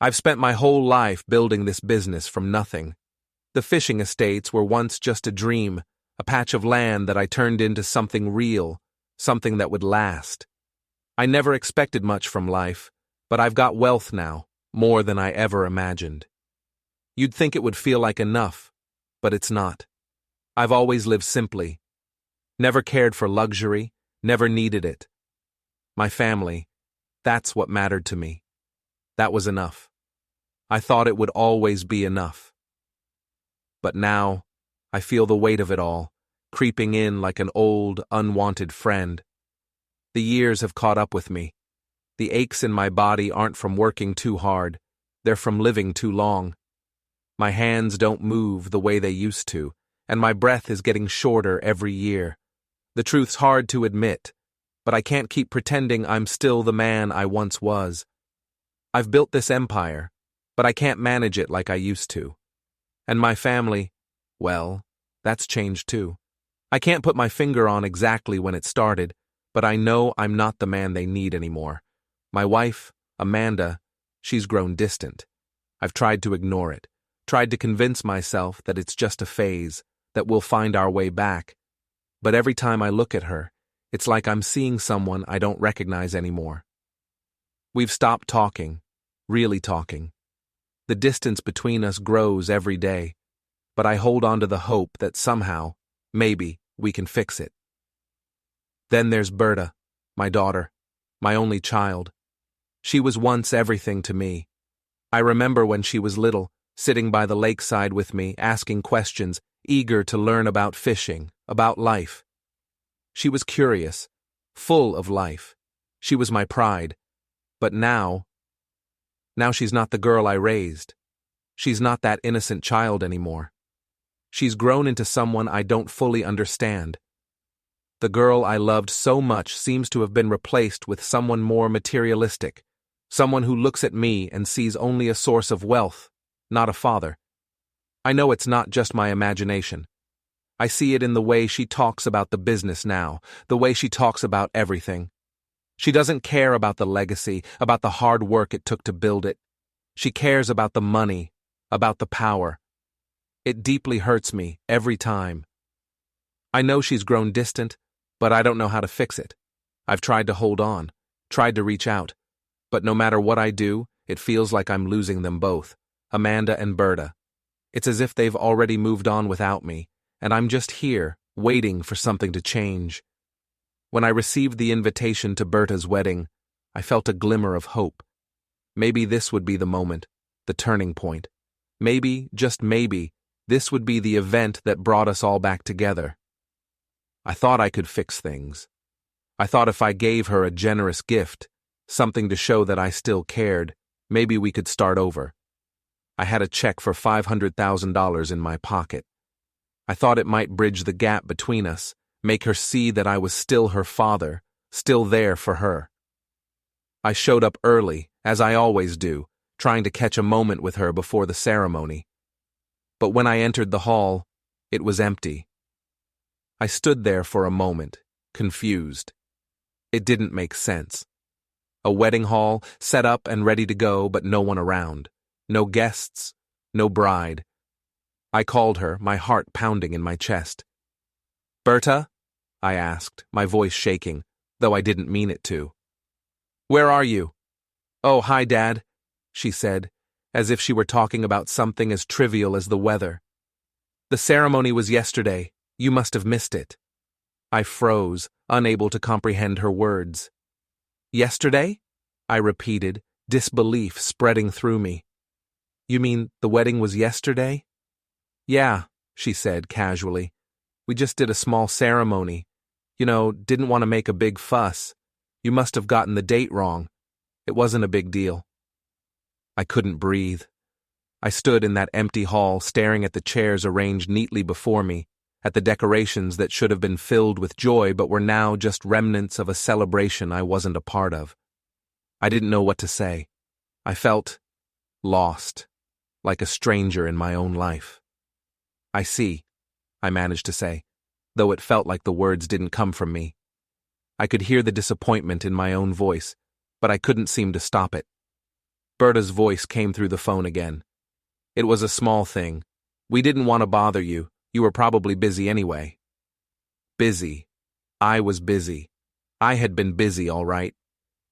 I've spent my whole life building this business from nothing. The fishing estates were once just a dream, a patch of land that I turned into something real, something that would last. I never expected much from life, but I've got wealth now, more than I ever imagined. You'd think it would feel like enough, but it's not. I've always lived simply. Never cared for luxury, never needed it. My family, that's what mattered to me. That was enough. I thought it would always be enough. But now, I feel the weight of it all, creeping in like an old, unwanted friend. The years have caught up with me. The aches in my body aren't from working too hard, they're from living too long. My hands don't move the way they used to, and my breath is getting shorter every year. The truth's hard to admit, but I can't keep pretending I'm still the man I once was. I've built this empire, but I can't manage it like I used to. And my family, well, that's changed too. I can't put my finger on exactly when it started, but I know I'm not the man they need anymore. My wife, Amanda, she's grown distant. I've tried to ignore it, tried to convince myself that it's just a phase, that we'll find our way back. But every time I look at her, it's like I'm seeing someone I don't recognize anymore. We've stopped talking, really talking. The distance between us grows every day, but I hold on to the hope that somehow, maybe, we can fix it. Then there's Berta, my daughter, my only child. She was once everything to me. I remember when she was little, sitting by the lakeside with me, asking questions, eager to learn about fishing, about life. She was curious, full of life. She was my pride. But now she's not the girl I raised. She's not that innocent child anymore. She's grown into someone I don't fully understand. The girl I loved so much seems to have been replaced with someone more materialistic, someone who looks at me and sees only a source of wealth, not a father. I know it's not just my imagination. I see it in the way she talks about the business now, the way she talks about everything. She doesn't care about the legacy, about the hard work it took to build it. She cares about the money, about the power. It deeply hurts me every time. I know she's grown distant, but I don't know how to fix it. I've tried to hold on, tried to reach out, but no matter what I do, it feels like I'm losing them both, Amanda and Berta. It's as if they've already moved on without me, and I'm just here, waiting for something to change. When I received the invitation to Berta's wedding, I felt a glimmer of hope. Maybe this would be the moment, the turning point. Maybe, just maybe, this would be the event that brought us all back together. I thought I could fix things. I thought if I gave her a generous gift, something to show that I still cared, maybe we could start over. I had a check for $500,000 in my pocket. I thought it might bridge the gap between us, make her see that I was still her father, still there for her. I showed up early, as I always do, trying to catch a moment with her before the ceremony. But when I entered the hall, it was empty. I stood there for a moment, confused. It didn't make sense. A wedding hall, set up and ready to go, but no one around. No guests, no bride. I called her, my heart pounding in my chest. "Berta?" I asked, my voice shaking, though I didn't mean it to. "Where are you?" "Oh, hi, Dad," she said, as if she were talking about something as trivial as the weather. "The ceremony was yesterday. You must have missed it." I froze, unable to comprehend her words. "Yesterday?" I repeated, disbelief spreading through me. "You mean the wedding was yesterday?" "Yeah," she said casually. "We just did a small ceremony. Didn't want to make a big fuss. You must have gotten the date wrong. It wasn't a big deal." I couldn't breathe. I stood in that empty hall staring at the chairs arranged neatly before me, at the decorations that should have been filled with joy but were now just remnants of a celebration I wasn't a part of. I didn't know what to say. I felt lost, like a stranger in my own life. "I see," I managed to say, though it felt like the words didn't come from me. I could hear the disappointment in my own voice, but I couldn't seem to stop it. Berta's voice came through the phone again. It was a small thing. We didn't want to bother you. You were probably busy anyway. Busy. I was busy. I had been busy, all right.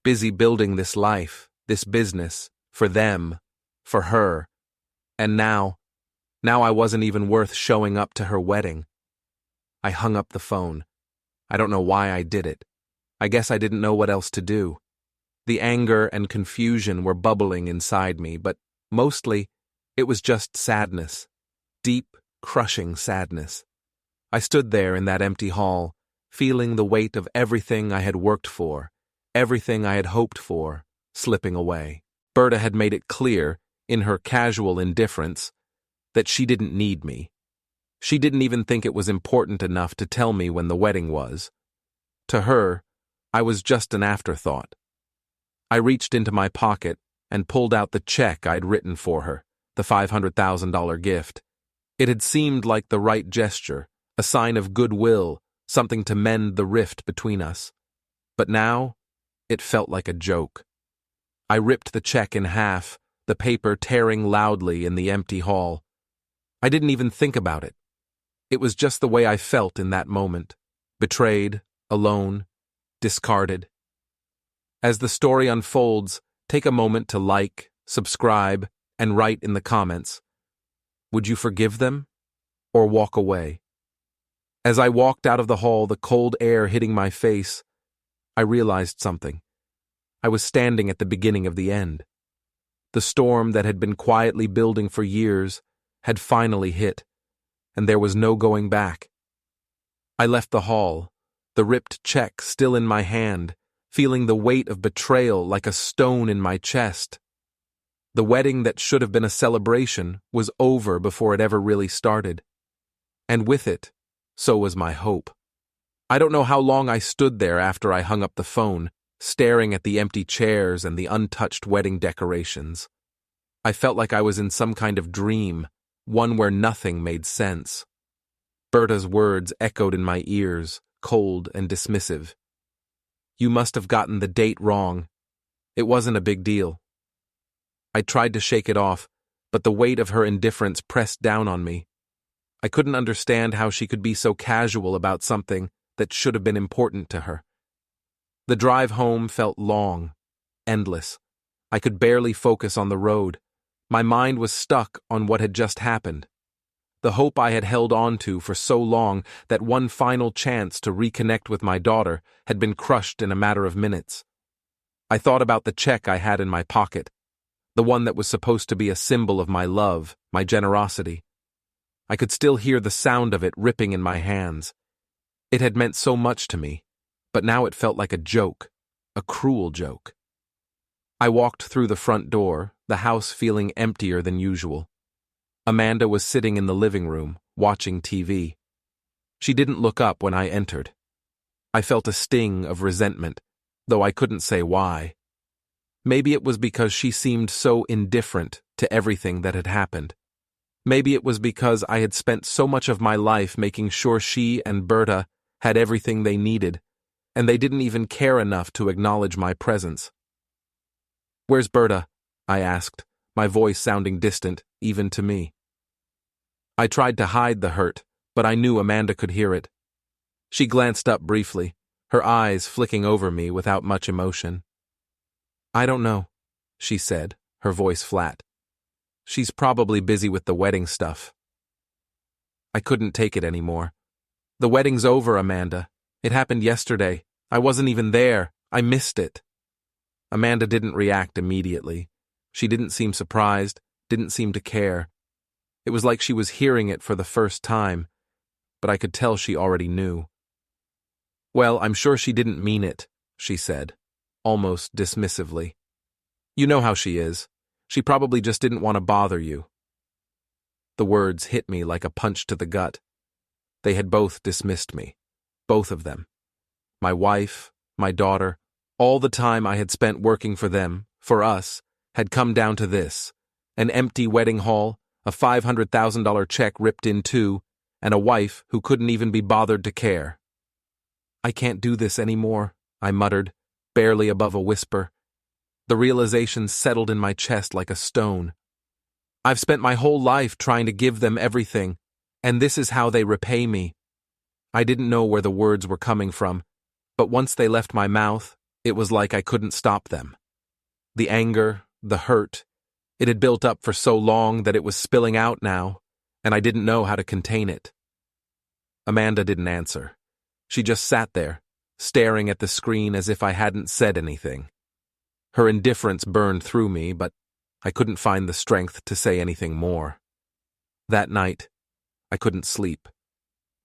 Busy building this life, this business, for them, for her. And now I wasn't even worth showing up to her wedding. I hung up the phone. I don't know why I did it. I guess I didn't know what else to do. The anger and confusion were bubbling inside me, but mostly it was just sadness. Deep, crushing sadness. I stood there in that empty hall, feeling the weight of everything I had worked for, everything I had hoped for, slipping away. Berta had made it clear, in her casual indifference, that she didn't need me. She didn't even think it was important enough to tell me when the wedding was. To her, I was just an afterthought. I reached into my pocket and pulled out the check I'd written for her, the $500,000 gift. It had seemed like the right gesture, a sign of goodwill, something to mend the rift between us. But now, it felt like a joke. I ripped the check in half, the paper tearing loudly in the empty hall. I didn't even think about it. It was just the way I felt in that moment. Betrayed, alone, discarded. As the story unfolds, take a moment to like, subscribe, and write in the comments. Would you forgive them? Or walk away? As I walked out of the hall, the cold air hitting my face, I realized something. I was standing at the beginning of the end. The storm that had been quietly building for years had finally hit, and there was no going back. I left the hall, the ripped check still in my hand, feeling the weight of betrayal like a stone in my chest. The wedding that should have been a celebration was over before it ever really started. And with it, so was my hope. I don't know how long I stood there after I hung up the phone, staring at the empty chairs and the untouched wedding decorations. I felt like I was in some kind of dream, one where nothing made sense. Berta's words echoed in my ears, cold and dismissive. You must have gotten the date wrong. It wasn't a big deal. I tried to shake it off, but the weight of her indifference pressed down on me. I couldn't understand how she could be so casual about something that should have been important to her. The drive home felt long, endless. I could barely focus on the road. My mind was stuck on what had just happened. The hope I had held on to for so long, that one final chance to reconnect with my daughter, had been crushed in a matter of minutes. I thought about the check I had in my pocket, the one that was supposed to be a symbol of my love, my generosity. I could still hear the sound of it ripping in my hands. It had meant so much to me, but now it felt like a joke, a cruel joke. I walked through the front door, the house feeling emptier than usual. Amanda was sitting in the living room, watching TV. She didn't look up when I entered. I felt a sting of resentment, though I couldn't say why. Maybe it was because she seemed so indifferent to everything that had happened. Maybe it was because I had spent so much of my life making sure she and Berta had everything they needed, and they didn't even care enough to acknowledge my presence. "Where's Berta?" I asked, my voice sounding distant, even to me. I tried to hide the hurt, but I knew Amanda could hear it. She glanced up briefly, her eyes flicking over me without much emotion. "I don't know," she said, her voice flat. "She's probably busy with the wedding stuff." I couldn't take it anymore. "The wedding's over, Amanda. It happened yesterday. I wasn't even there. I missed it." Amanda didn't react immediately. She didn't seem surprised, didn't seem to care. It was like she was hearing it for the first time, but I could tell she already knew. "Well, I'm sure she didn't mean it," she said, almost dismissively. "You know how she is. She probably just didn't want to bother you." The words hit me like a punch to the gut. They had both dismissed me. Both of them. My wife, my daughter, all the time I had spent working for them, for us, had come down to this: an empty wedding hall, a $500,000 check ripped in two, and a wife who couldn't even be bothered to care. "I can't do this anymore," I muttered, barely above a whisper. The realization settled in my chest like a stone. I've spent my whole life trying to give them everything, and this is how they repay me. I didn't know where the words were coming from, but once they left my mouth, it was like I couldn't stop them. The anger, the hurt, it had built up for so long that it was spilling out now, and I didn't know how to contain it. Amanda didn't answer. She just sat there, staring at the screen as if I hadn't said anything. Her indifference burned through me, but I couldn't find the strength to say anything more. That night, I couldn't sleep.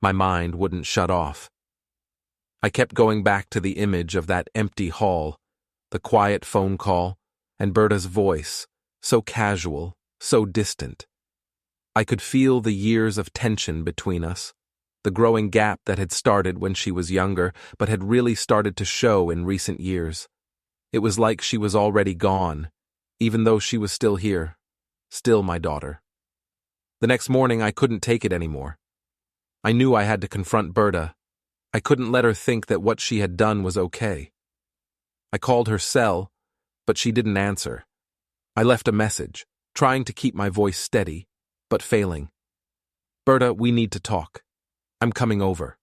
My mind wouldn't shut off. I kept going back to the image of that empty hall, the quiet phone call, and Berta's voice, so casual, so distant. I could feel the years of tension between us, the growing gap that had started when she was younger, but had really started to show in recent years. It was like she was already gone, even though she was still here, still my daughter. The next morning I couldn't take it anymore. I knew I had to confront Berta. I couldn't let her think that what she had done was okay. I called her cell, but she didn't answer. I left a message, trying to keep my voice steady, but failing. Berta, we need to talk. I'm coming over.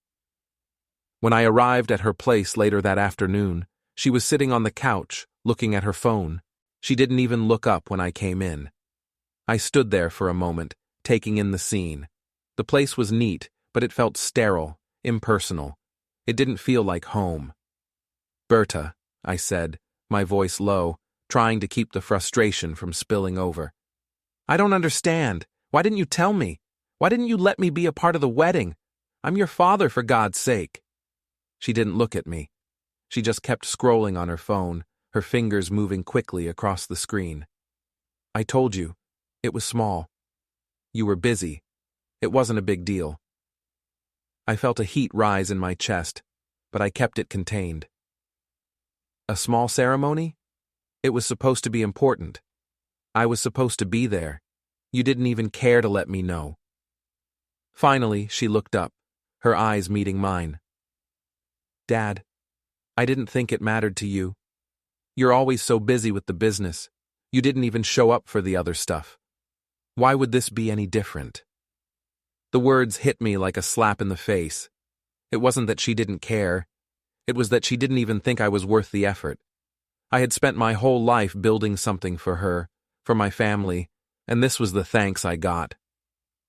When I arrived at her place later that afternoon, she was sitting on the couch, looking at her phone. She didn't even look up when I came in. I stood there for a moment, taking in the scene. The place was neat, but it felt sterile, impersonal. It didn't feel like home. Berta, I said, my voice low, trying to keep the frustration from spilling over. I don't understand. Why didn't you tell me? Why didn't you let me be a part of the wedding? I'm your father, for God's sake. She didn't look at me. She just kept scrolling on her phone, her fingers moving quickly across the screen. I told you. It was small. You were busy. It wasn't a big deal. I felt a heat rise in my chest, but I kept it contained. A small ceremony? It was supposed to be important. I was supposed to be there. You didn't even care to let me know. Finally, she looked up, her eyes meeting mine. Dad, I didn't think it mattered to you. You're always so busy with the business. You didn't even show up for the other stuff. Why would this be any different? The words hit me like a slap in the face. It wasn't that she didn't care. It was that she didn't even think I was worth the effort. I had spent my whole life building something for her, for my family, and this was the thanks I got.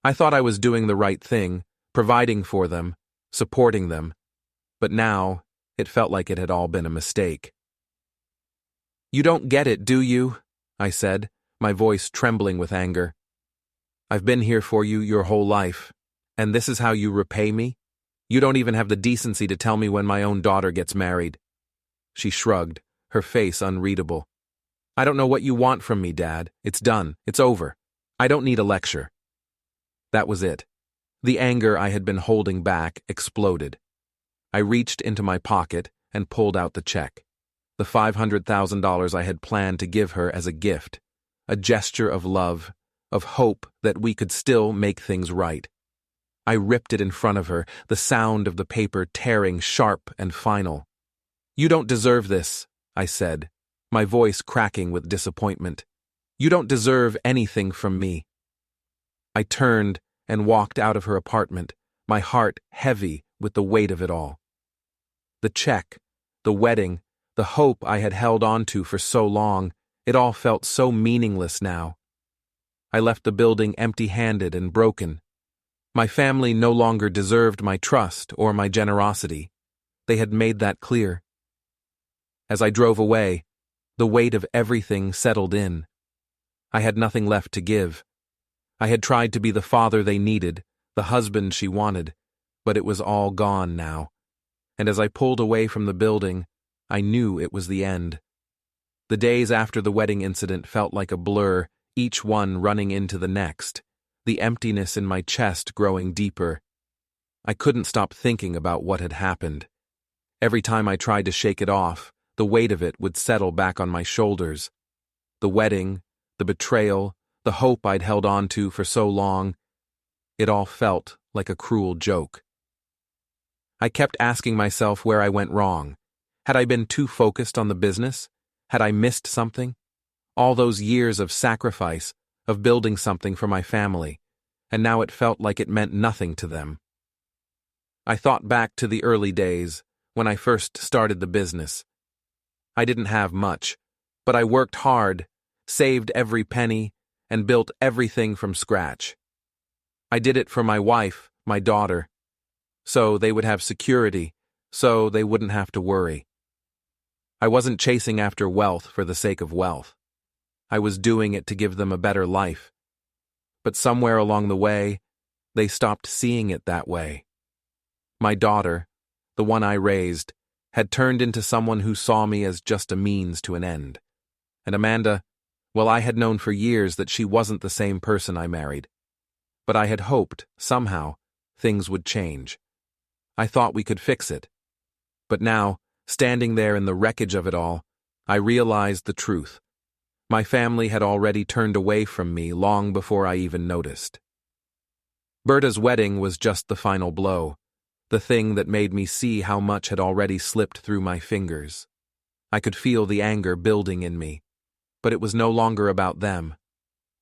I thought I was doing the right thing, providing for them, supporting them, but now it felt like it had all been a mistake. You don't get it, do you? I said, my voice trembling with anger. I've been here for you your whole life, and this is how you repay me? You don't even have the decency to tell me when my own daughter gets married. She shrugged, her face unreadable. I don't know what you want from me, Dad. It's done. It's over. I don't need a lecture. That was it. The anger I had been holding back exploded. I reached into my pocket and pulled out the check. The $500,000 I had planned to give her as a gift, a gesture of love, of hope that we could still make things right. I ripped it in front of her, the sound of the paper tearing sharp and final. You don't deserve this, I said, my voice cracking with disappointment. You don't deserve anything from me. I turned and walked out of her apartment, my heart heavy with the weight of it all. The check, the wedding, the hope I had held on to for so long, it all felt so meaningless now. I left the building empty-handed and broken. My family no longer deserved my trust or my generosity. They had made that clear. As I drove away, the weight of everything settled in. I had nothing left to give. I had tried to be the father they needed, the husband she wanted, but it was all gone now. And as I pulled away from the building, I knew it was the end. The days after the wedding incident felt like a blur, each one running into the next, the emptiness in my chest growing deeper. I couldn't stop thinking about what had happened. Every time I tried to shake it off, the weight of it would settle back on my shoulders. The wedding, the betrayal, the hope I'd held on to for so long, it all felt like a cruel joke. I kept asking myself where I went wrong. Had I been too focused on the business? Had I missed something? All those years of sacrifice, of building something for my family, and now it felt like it meant nothing to them. I thought back to the early days, when I first started the business. I didn't have much, but I worked hard, saved every penny, and built everything from scratch. I did it for my wife, my daughter, so they would have security, so they wouldn't have to worry. I wasn't chasing after wealth for the sake of wealth. I was doing it to give them a better life. But somewhere along the way, they stopped seeing it that way. My daughter, the one I raised, had turned into someone who saw me as just a means to an end. And Amanda, well, I had known for years that she wasn't the same person I married. But I had hoped, somehow, things would change. I thought we could fix it. But now, standing there in the wreckage of it all, I realized the truth. My family had already turned away from me long before I even noticed. Berta's wedding was just the final blow, the thing that made me see how much had already slipped through my fingers. I could feel the anger building in me, but it was no longer about them.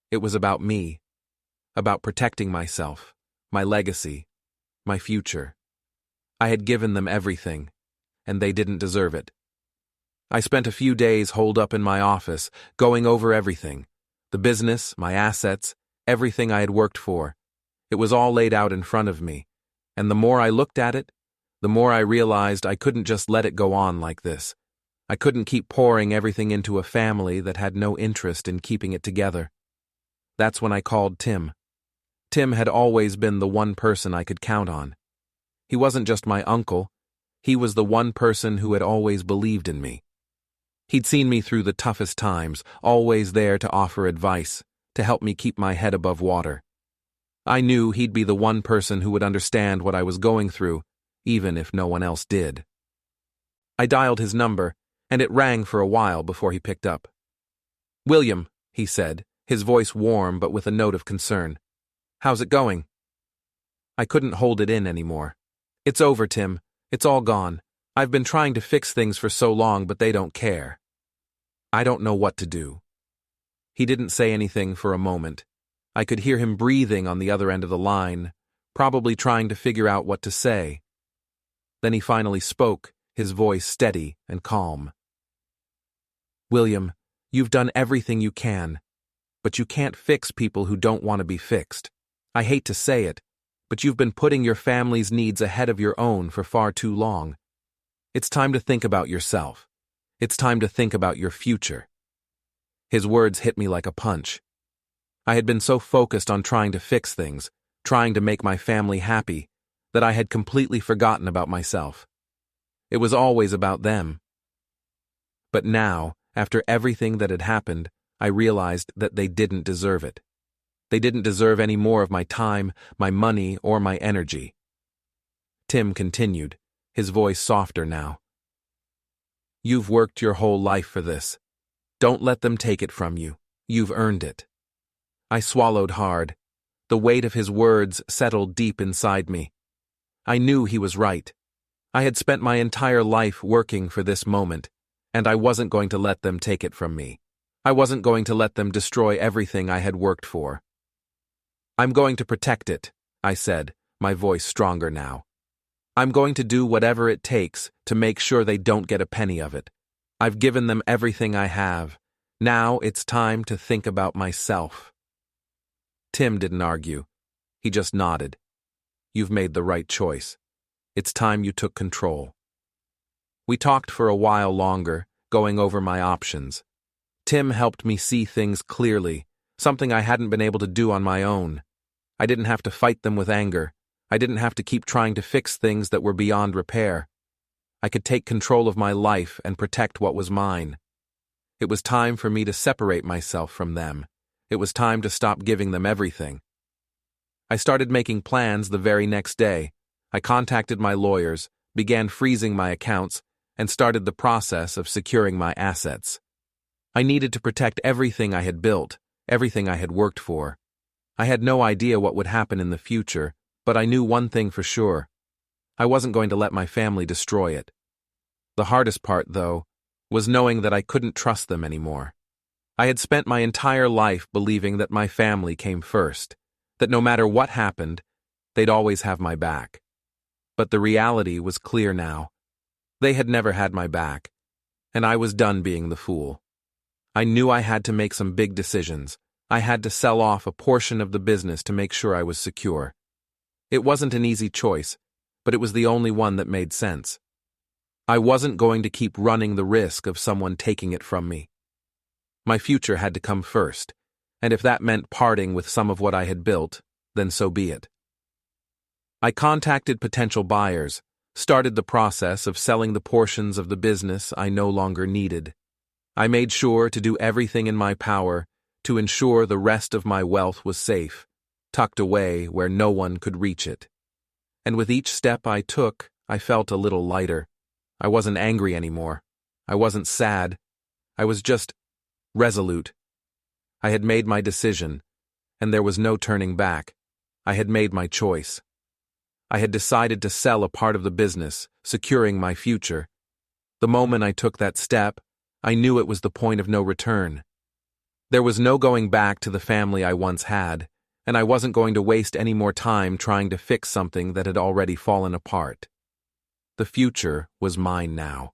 It was about me, about protecting myself, my legacy, my future. I had given them everything, and they didn't deserve it. I spent a few days holed up in my office, going over everything, the business, my assets, everything I had worked for. It was all laid out in front of me, and the more I looked at it, the more I realized I couldn't just let it go on like this. I couldn't keep pouring everything into a family that had no interest in keeping it together. That's when I called Tim. Tim had always been the one person I could count on. He wasn't just my uncle, he was the one person who had always believed in me. He'd seen me through the toughest times, always there to offer advice, to help me keep my head above water. I knew he'd be the one person who would understand what I was going through, even if no one else did. I dialed his number, and it rang for a while before he picked up. "William," he said, his voice warm but with a note of concern. "How's it going?" I couldn't hold it in anymore. "It's over, Tim. It's all gone. I've been trying to fix things for so long, but they don't care. I don't know what to do." He didn't say anything for a moment. I could hear him breathing on the other end of the line, probably trying to figure out what to say. Then he finally spoke, his voice steady and calm. "William, you've done everything you can, but you can't fix people who don't want to be fixed. I hate to say it, but you've been putting your family's needs ahead of your own for far too long. It's time to think about yourself. It's time to think about your future." His words hit me like a punch. I had been so focused on trying to fix things, trying to make my family happy, that I had completely forgotten about myself. It was always about them. But now, after everything that had happened, I realized that they didn't deserve it. They didn't deserve any more of my time, my money, or my energy. Tim continued, his voice softer now. "You've worked your whole life for this. Don't let them take it from you. You've earned it." I swallowed hard. The weight of his words settled deep inside me. I knew he was right. I had spent my entire life working for this moment, and I wasn't going to let them take it from me. I wasn't going to let them destroy everything I had worked for. "I'm going to protect it," I said, my voice stronger now. "I'm going to do whatever it takes to make sure they don't get a penny of it. I've given them everything I have. Now it's time to think about myself." Tim didn't argue. He just nodded. "You've made the right choice. It's time you took control." We talked for a while longer, going over my options. Tim helped me see things clearly, something I hadn't been able to do on my own. I didn't have to fight them with anger. I didn't have to keep trying to fix things that were beyond repair. I could take control of my life and protect what was mine. It was time for me to separate myself from them. It was time to stop giving them everything. I started making plans the very next day. I contacted my lawyers, began freezing my accounts, and started the process of securing my assets. I needed to protect everything I had built, everything I had worked for. I had no idea what would happen in the future, but I knew one thing for sure. I wasn't going to let my family destroy it. The hardest part, though, was knowing that I couldn't trust them anymore. I had spent my entire life believing that my family came first, that no matter what happened, they'd always have my back. But the reality was clear now. They had never had my back, and I was done being the fool. I knew I had to make some big decisions. I had to sell off a portion of the business to make sure I was secure. It wasn't an easy choice, but it was the only one that made sense. I wasn't going to keep running the risk of someone taking it from me. My future had to come first, and if that meant parting with some of what I had built, then so be it. I contacted potential buyers, started the process of selling the portions of the business I no longer needed. I made sure to do everything in my power to ensure the rest of my wealth was safe, tucked away where no one could reach it. And with each step I took, I felt a little lighter. I wasn't angry anymore. I wasn't sad. I was just resolute. I had made my decision, and there was no turning back. I had made my choice. I had decided to sell a part of the business, securing my future. The moment I took that step, I knew it was the point of no return. There was no going back to the family I once had, and I wasn't going to waste any more time trying to fix something that had already fallen apart. The future was mine now.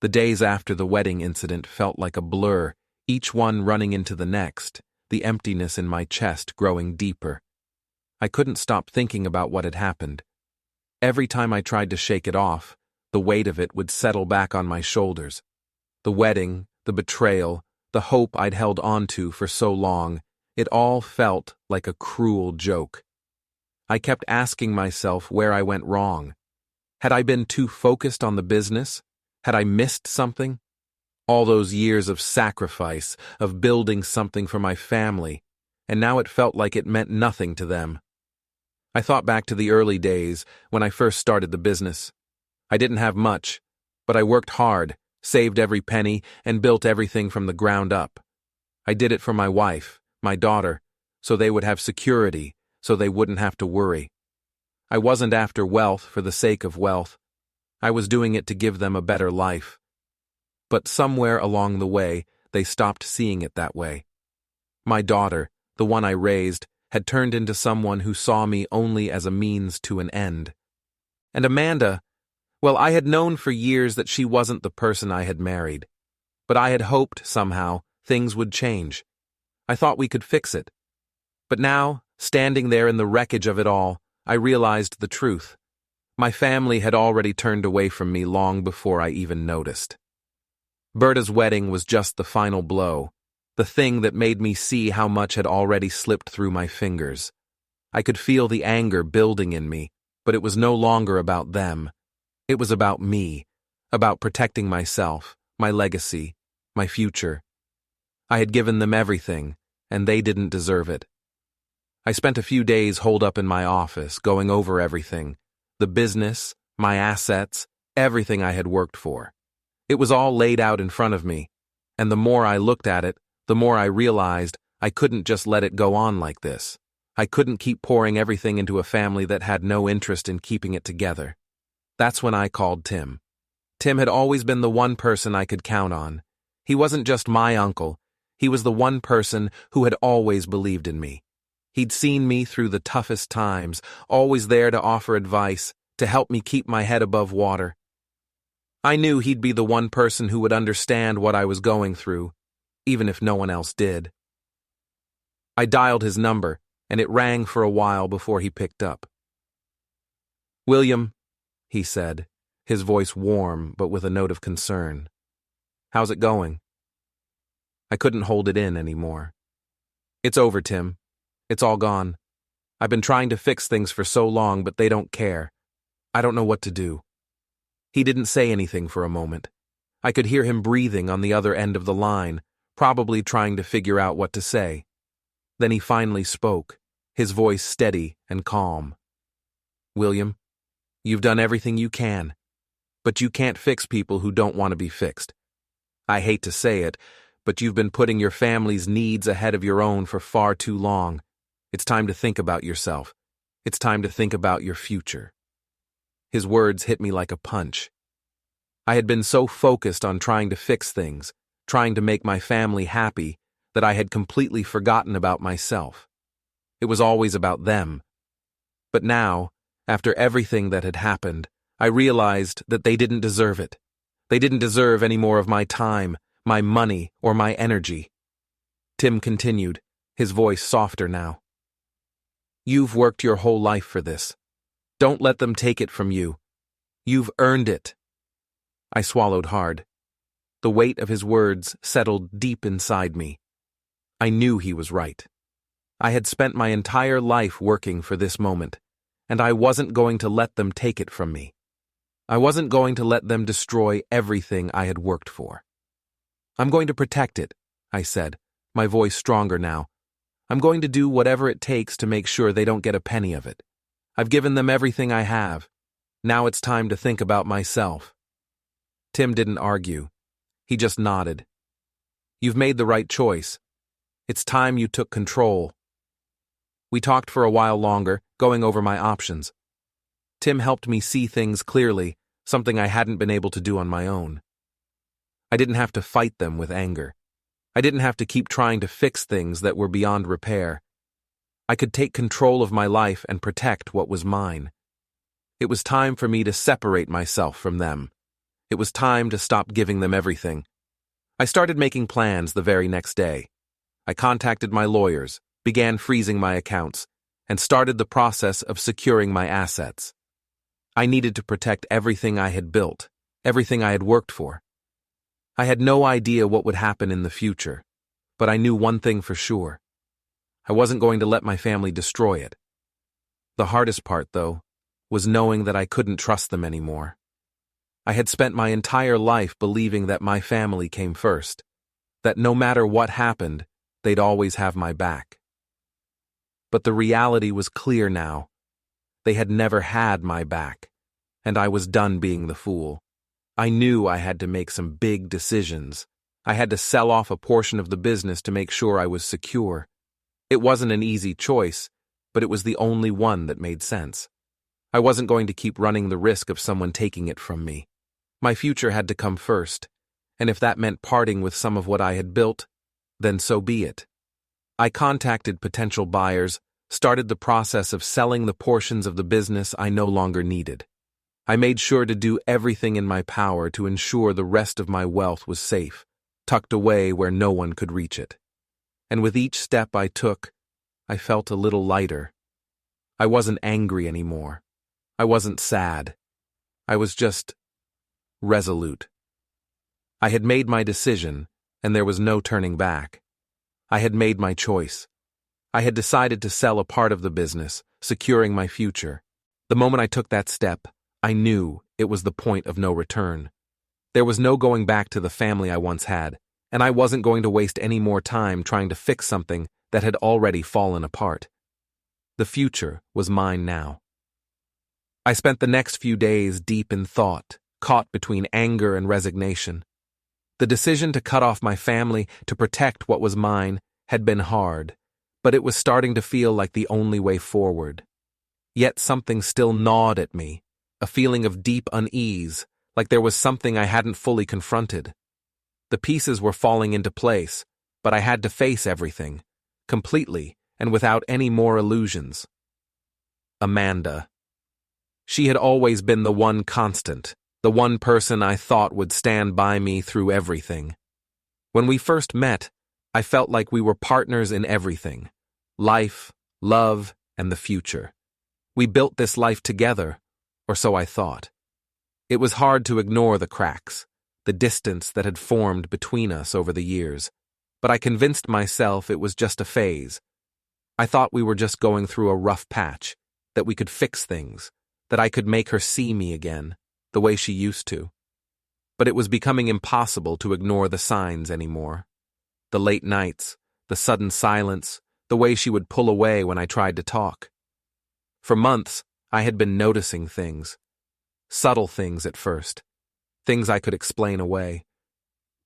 The days after the wedding incident felt like a blur, each one running into the next, the emptiness in my chest growing deeper. I couldn't stop thinking about what had happened. Every time I tried to shake it off, the weight of it would settle back on my shoulders. The wedding, the betrayal, the hope I'd held on to for so long, it all felt like a cruel joke. I kept asking myself where I went wrong. Had I been too focused on the business? Had I missed something? All those years of sacrifice, of building something for my family, and now it felt like it meant nothing to them. I thought back to the early days when I first started the business. I didn't have much, but I worked hard, saved every penny, and built everything from the ground up. I did it for my wife, my daughter, so they would have security, so they wouldn't have to worry. I wasn't after wealth for the sake of wealth. I was doing it to give them a better life. But somewhere along the way, they stopped seeing it that way. My daughter, the one I raised, had turned into someone who saw me only as a means to an end. And Amanda, well, I had known for years that she wasn't the person I had married. But I had hoped, somehow, things would change. I thought we could fix it. But now, standing there in the wreckage of it all, I realized the truth. My family had already turned away from me long before I even noticed. Berta's wedding was just the final blow, the thing that made me see how much had already slipped through my fingers. I could feel the anger building in me, but it was no longer about them. It was about me, about protecting myself, my legacy, my future. I had given them everything, and they didn't deserve it. I spent a few days holed up in my office, going over everything, the business, my assets, everything I had worked for. It was all laid out in front of me, and the more I looked at it, the more I realized I couldn't just let it go on like this. I couldn't keep pouring everything into a family that had no interest in keeping it together. That's when I called Tim. Tim had always been the one person I could count on. He wasn't just my uncle, he was the one person who had always believed in me. He'd seen me through the toughest times, always there to offer advice, to help me keep my head above water. I knew he'd be the one person who would understand what I was going through, even if no one else did. I dialed his number, and it rang for a while before he picked up. "William," he said, his voice warm but with a note of concern. "How's it going?" I couldn't hold it in anymore. "It's over, Tim. It's all gone. I've been trying to fix things for so long, but they don't care. I don't know what to do." He didn't say anything for a moment. I could hear him breathing on the other end of the line, probably trying to figure out what to say. Then he finally spoke, his voice steady and calm. "William, you've done everything you can, but you can't fix people who don't want to be fixed. I hate to say it, but you've been putting your family's needs ahead of your own for far too long. It's time to think about yourself. It's time to think about your future." His words hit me like a punch. I had been so focused on trying to fix things, trying to make my family happy, that I had completely forgotten about myself. It was always about them. But now, after everything that had happened, I realized that they didn't deserve it. They didn't deserve any more of my time, my money, or my energy. Tim continued, his voice softer now. You've worked your whole life for this. Don't let them take it from you. You've earned it. I swallowed hard. The weight of his words settled deep inside me. I knew he was right. I had spent my entire life working for this moment, and I wasn't going to let them take it from me. I wasn't going to let them destroy everything I had worked for. I'm going to protect it, I said, my voice stronger now. I'm going to do whatever it takes to make sure they don't get a penny of it. I've given them everything I have. Now it's time to think about myself. Tim didn't argue. He just nodded. You've made the right choice. It's time you took control. We talked for a while longer, going over my options. Tim helped me see things clearly, something I hadn't been able to do on my own. I didn't have to fight them with anger. I didn't have to keep trying to fix things that were beyond repair. I could take control of my life and protect what was mine. It was time for me to separate myself from them. It was time to stop giving them everything. I started making plans the very next day. I contacted my lawyers, began freezing my accounts, and started the process of securing my assets. I needed to protect everything I had built, everything I had worked for. I had no idea what would happen in the future, but I knew one thing for sure. I wasn't going to let my family destroy it. The hardest part, though, was knowing that I couldn't trust them anymore. I had spent my entire life believing that my family came first, that no matter what happened, they'd always have my back. But the reality was clear now. They had never had my back, and I was done being the fool. I knew I had to make some big decisions. I had to sell off a portion of the business to make sure I was secure. It wasn't an easy choice, but it was the only one that made sense. I wasn't going to keep running the risk of someone taking it from me. My future had to come first, and if that meant parting with some of what I had built, then so be it. I contacted potential buyers, started the process of selling the portions of the business I no longer needed. I made sure to do everything in my power to ensure the rest of my wealth was safe, tucked away where no one could reach it. And with each step I took, I felt a little lighter. I wasn't angry anymore. I wasn't sad. I was just resolute. I had made my decision, and there was no turning back. I had made my choice. I had decided to sell a part of the business, securing my future. The moment I took that step, I knew it was the point of no return. There was no going back to the family I once had, and I wasn't going to waste any more time trying to fix something that had already fallen apart. The future was mine now. I spent the next few days deep in thought, caught between anger and resignation. The decision to cut off my family to protect what was mine had been hard, but it was starting to feel like the only way forward. Yet something still gnawed at me, a feeling of deep unease, like there was something I hadn't fully confronted. The pieces were falling into place, but I had to face everything, completely and without any more illusions. Amanda. She had always been the one constant, the one person I thought would stand by me through everything. When we first met, I felt like we were partners in everything: life, love, and the future. We built this life together, or so I thought. It was hard to ignore the cracks, the distance that had formed between us over the years, but I convinced myself it was just a phase. I thought we were just going through a rough patch, that we could fix things, that I could make her see me again, the way she used to. But it was becoming impossible to ignore the signs anymore. The late nights, the sudden silence, the way she would pull away when I tried to talk. For months, I had been noticing things. Subtle things at first. Things I could explain away.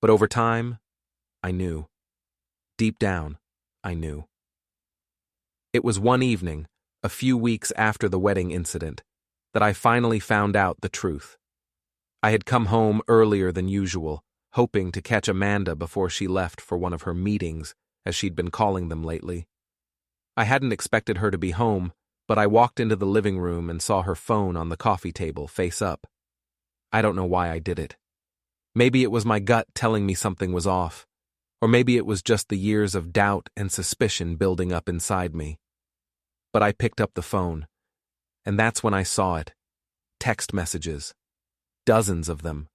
But over time, I knew. Deep down, I knew. It was one evening, a few weeks after the wedding incident, that I finally found out the truth. I had come home earlier than usual, hoping to catch Amanda before she left for one of her meetings, as she'd been calling them lately. I hadn't expected her to be home, but I walked into the living room and saw her phone on the coffee table, face up. I don't know why I did it. Maybe it was my gut telling me something was off, or maybe it was just the years of doubt and suspicion building up inside me. But I picked up the phone, and that's when I saw it. Text messages. Dozens of them.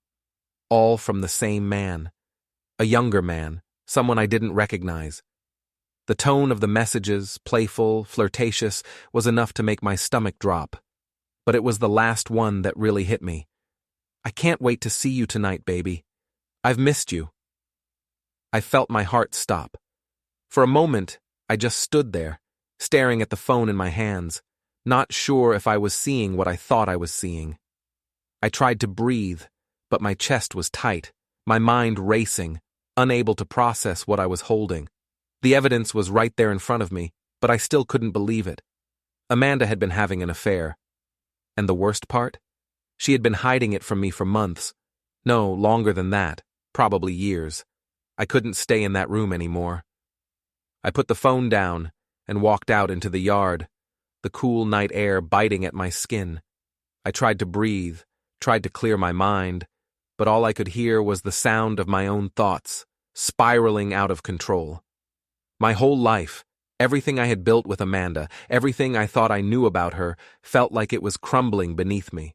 All from the same man. A younger man, someone I didn't recognize. The tone of the messages, playful, flirtatious, was enough to make my stomach drop. But it was the last one that really hit me. I can't wait to see you tonight, baby. I've missed you. I felt my heart stop. For a moment, I just stood there, staring at the phone in my hands, not sure if I was seeing what I thought I was seeing. I tried to breathe, but my chest was tight, my mind racing, unable to process what I was holding. The evidence was right there in front of me, but I still couldn't believe it. Amanda had been having an affair. And the worst part? She had been hiding it from me for months. No, longer than that, probably years. I couldn't stay in that room anymore. I put the phone down and walked out into the yard, the cool night air biting at my skin. I tried to breathe, tried to clear my mind, but all I could hear was the sound of my own thoughts, spiraling out of control. My whole life, everything I had built with Amanda, everything I thought I knew about her, felt like it was crumbling beneath me.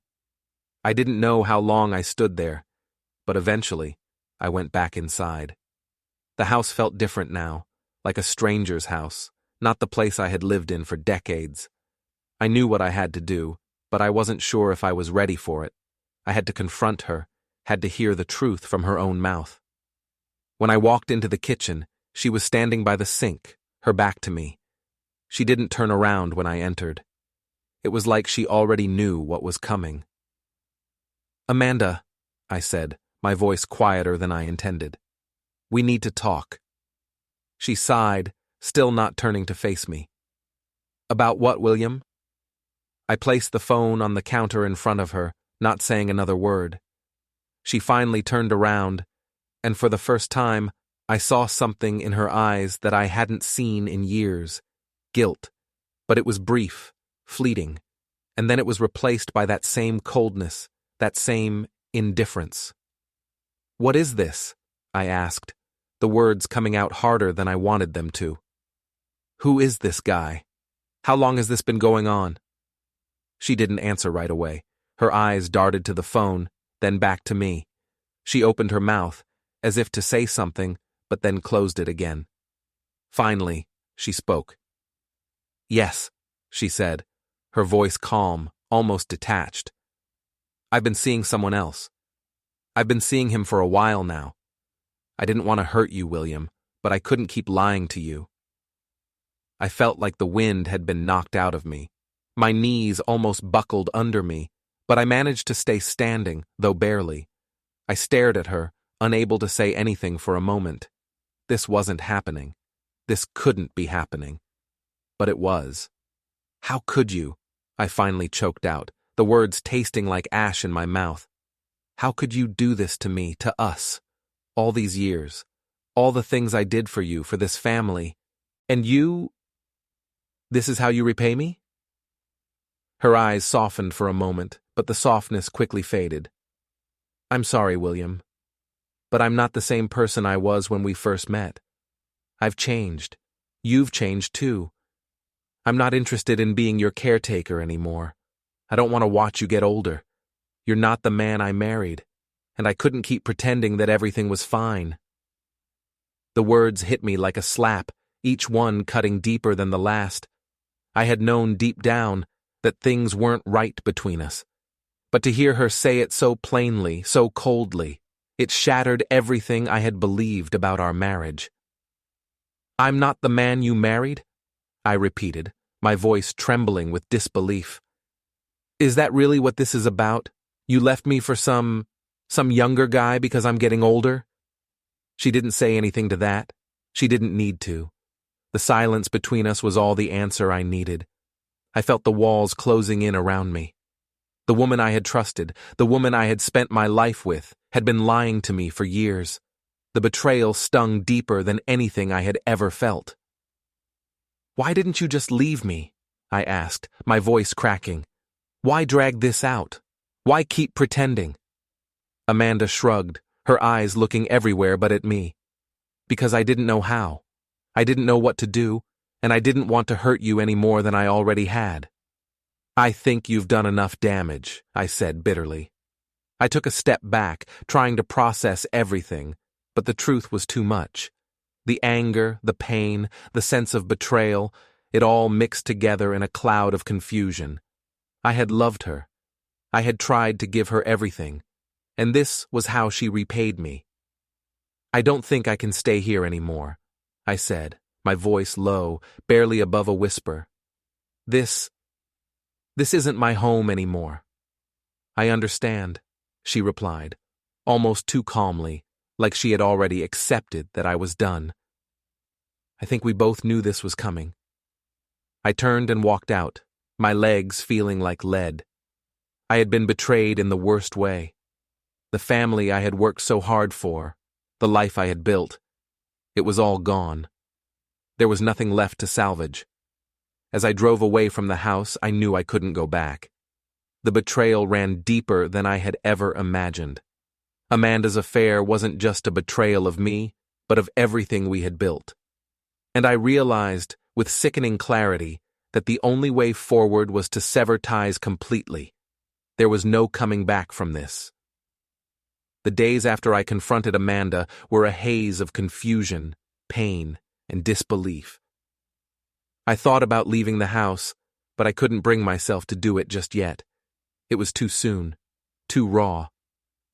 I didn't know how long I stood there, but eventually, I went back inside. The house felt different now, like a stranger's house, not the place I had lived in for decades. I knew what I had to do, but I wasn't sure if I was ready for it. I had to confront her, had to hear the truth from her own mouth. When I walked into the kitchen, she was standing by the sink, her back to me. She didn't turn around when I entered. It was like she already knew what was coming. "Amanda," I said, my voice quieter than I intended. "We need to talk." She sighed, still not turning to face me. "About what, William?" I placed the phone on the counter in front of her, not saying another word. She finally turned around, and for the first time, I saw something in her eyes that I hadn't seen in years. Guilt. But it was brief, fleeting, and then it was replaced by that same coldness, that same indifference. "What is this?" I asked, the words coming out harder than I wanted them to. "Who is this guy? How long has this been going on?" She didn't answer right away. Her eyes darted to the phone, then back to me. She opened her mouth, as if to say something, but then closed it again. Finally, she spoke. "Yes," she said, her voice calm, almost detached. "I've been seeing someone else. I've been seeing him for a while now. I didn't want to hurt you, William, but I couldn't keep lying to you." I felt like the wind had been knocked out of me. My knees almost buckled under me, but I managed to stay standing, though barely. I stared at her, unable to say anything for a moment. This wasn't happening. This couldn't be happening. But it was. "How could you?" I finally choked out, the words tasting like ash in my mouth. "How could you do this to me, to us? All these years. All the things I did for you, for this family. And you... This is how you repay me?" Her eyes softened for a moment, but the softness quickly faded. "I'm sorry, William. But I'm not the same person I was when we first met. I've changed. You've changed too. I'm not interested in being your caretaker anymore. I don't want to watch you get older. You're not the man I married, and I couldn't keep pretending that everything was fine." The words hit me like a slap, each one cutting deeper than the last. I had known deep down that things weren't right between us. But to hear her say it so plainly, so coldly, it shattered everything I had believed about our marriage. "I'm not the man you married?" I repeated, my voice trembling with disbelief. "Is that really what this is about? You left me for some younger guy because I'm getting older?" She didn't say anything to that. She didn't need to. The silence between us was all the answer I needed. I felt the walls closing in around me. The woman I had trusted, the woman I had spent my life with, had been lying to me for years. The betrayal stung deeper than anything I had ever felt. "Why didn't you just leave me?" I asked, my voice cracking. "Why drag this out? Why keep pretending?" Amanda shrugged, her eyes looking everywhere but at me. "Because I didn't know how. I didn't know what to do, and I didn't want to hurt you any more than I already had." "I think you've done enough damage," I said bitterly. I took a step back, trying to process everything, but the truth was too much. The anger, the pain, the sense of betrayal, it all mixed together in a cloud of confusion. I had loved her. I had tried to give her everything, and this was how she repaid me. "I don't think I can stay here anymore," I said, my voice low, barely above a whisper. This isn't my home anymore." "I understand," she replied, almost too calmly, like she had already accepted that I was done. I think we both knew this was coming. I turned and walked out, my legs feeling like lead. I had been betrayed in the worst way. The family I had worked so hard for, the life I had built, it was all gone. There was nothing left to salvage. As I drove away from the house, I knew I couldn't go back. The betrayal ran deeper than I had ever imagined. Amanda's affair wasn't just a betrayal of me, but of everything we had built. And I realized, with sickening clarity, that the only way forward was to sever ties completely. There was no coming back from this. The days after I confronted Amanda were a haze of confusion, pain, and disbelief. I thought about leaving the house, but I couldn't bring myself to do it just yet. It was too soon, too raw.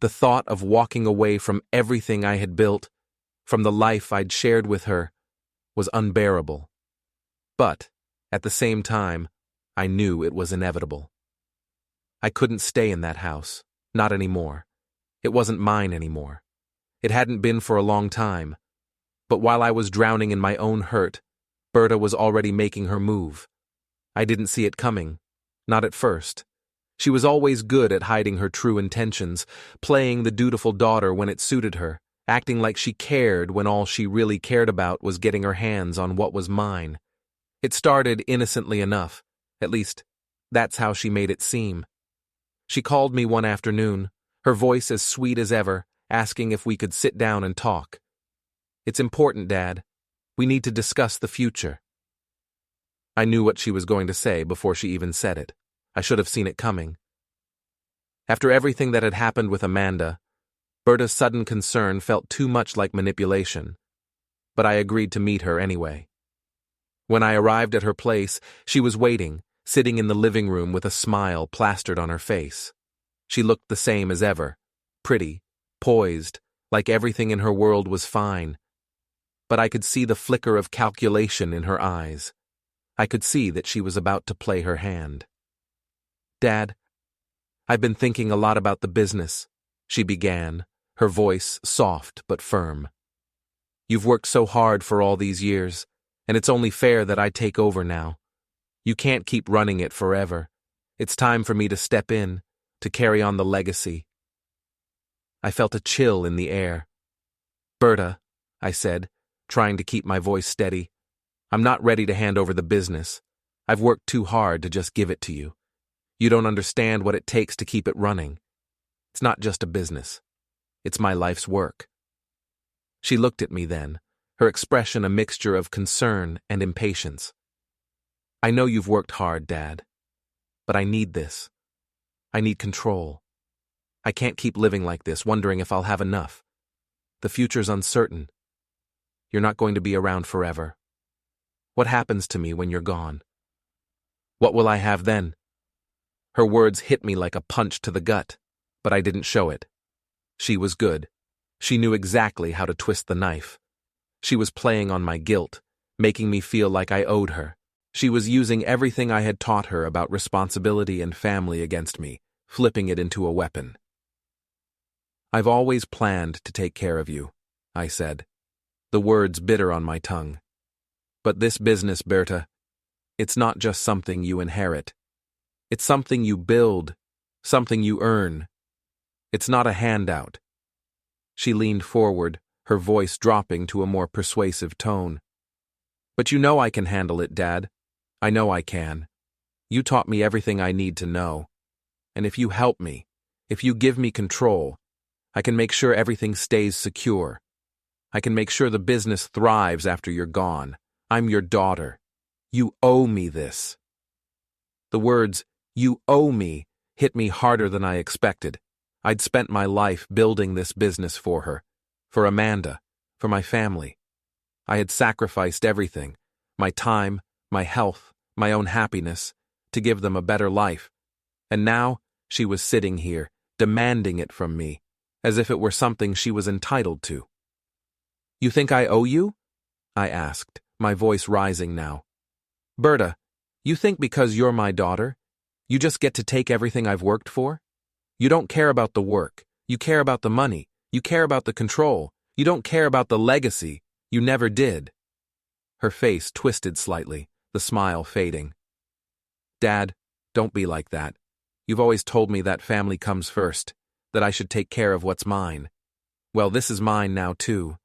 The thought of walking away from everything I had built, from the life I'd shared with her, was unbearable. But, at the same time, I knew it was inevitable. I couldn't stay in that house, not anymore. It wasn't mine anymore. It hadn't been for a long time. But while I was drowning in my own hurt, Berta was already making her move. I didn't see it coming, not at first. She was always good at hiding her true intentions, playing the dutiful daughter when it suited her, acting like she cared when all she really cared about was getting her hands on what was mine. It started innocently enough, at least, that's how she made it seem. She called me one afternoon, her voice as sweet as ever, asking if we could sit down and talk. "It's important, Dad. We need to discuss the future." I knew what she was going to say before she even said it. I should have seen it coming. After everything that had happened with Amanda, Berta's sudden concern felt too much like manipulation, but I agreed to meet her anyway. When I arrived at her place, she was waiting, sitting in the living room with a smile plastered on her face. She looked the same as ever, pretty, poised, like everything in her world was fine. But I could see the flicker of calculation in her eyes. I could see that she was about to play her hand. "Dad, I've been thinking a lot about the business," she began, her voice soft but firm. "You've worked so hard for all these years, and it's only fair that I take over now. You can't keep running it forever. It's time for me to step in, to carry on the legacy." I felt a chill in the air. "Berta," I said, trying to keep my voice steady, "I'm not ready to hand over the business. I've worked too hard to just give it to you. You don't understand what it takes to keep it running. It's not just a business. It's my life's work." She looked at me then, her expression a mixture of concern and impatience. "I know you've worked hard, Dad, but I need this. I need control. I can't keep living like this, wondering if I'll have enough. The future's uncertain. You're not going to be around forever. What happens to me when you're gone? What will I have then?" Her words hit me like a punch to the gut, but I didn't show it. She was good. She knew exactly how to twist the knife. She was playing on my guilt, making me feel like I owed her. She was using everything I had taught her about responsibility and family against me, flipping it into a weapon. "I've always planned to take care of you," I said, the words bitter on my tongue. "But this business, Berta, it's not just something you inherit. It's something you build, something you earn. It's not a handout." She leaned forward, her voice dropping to a more persuasive tone. "But you know I can handle it, Dad. I know I can. You taught me everything I need to know. And if you help me, if you give me control, I can make sure everything stays secure. I can make sure the business thrives after you're gone. I'm your daughter. You owe me this." The words, "you owe me," hit me harder than I expected. I'd spent my life building this business for her, for Amanda, for my family. I had sacrificed everything, my time, my health, my own happiness, to give them a better life. And now, she was sitting here, demanding it from me, as if it were something she was entitled to. "You think I owe you?" I asked, my voice rising now. "Berta, you think because you're my daughter, you just get to take everything I've worked for? You don't care about the work. You care about the money. You care about the control. You don't care about the legacy. You never did." Her face twisted slightly, the smile fading. "Dad, don't be like that. You've always told me that family comes first, that I should take care of what's mine. Well, this is mine now, too."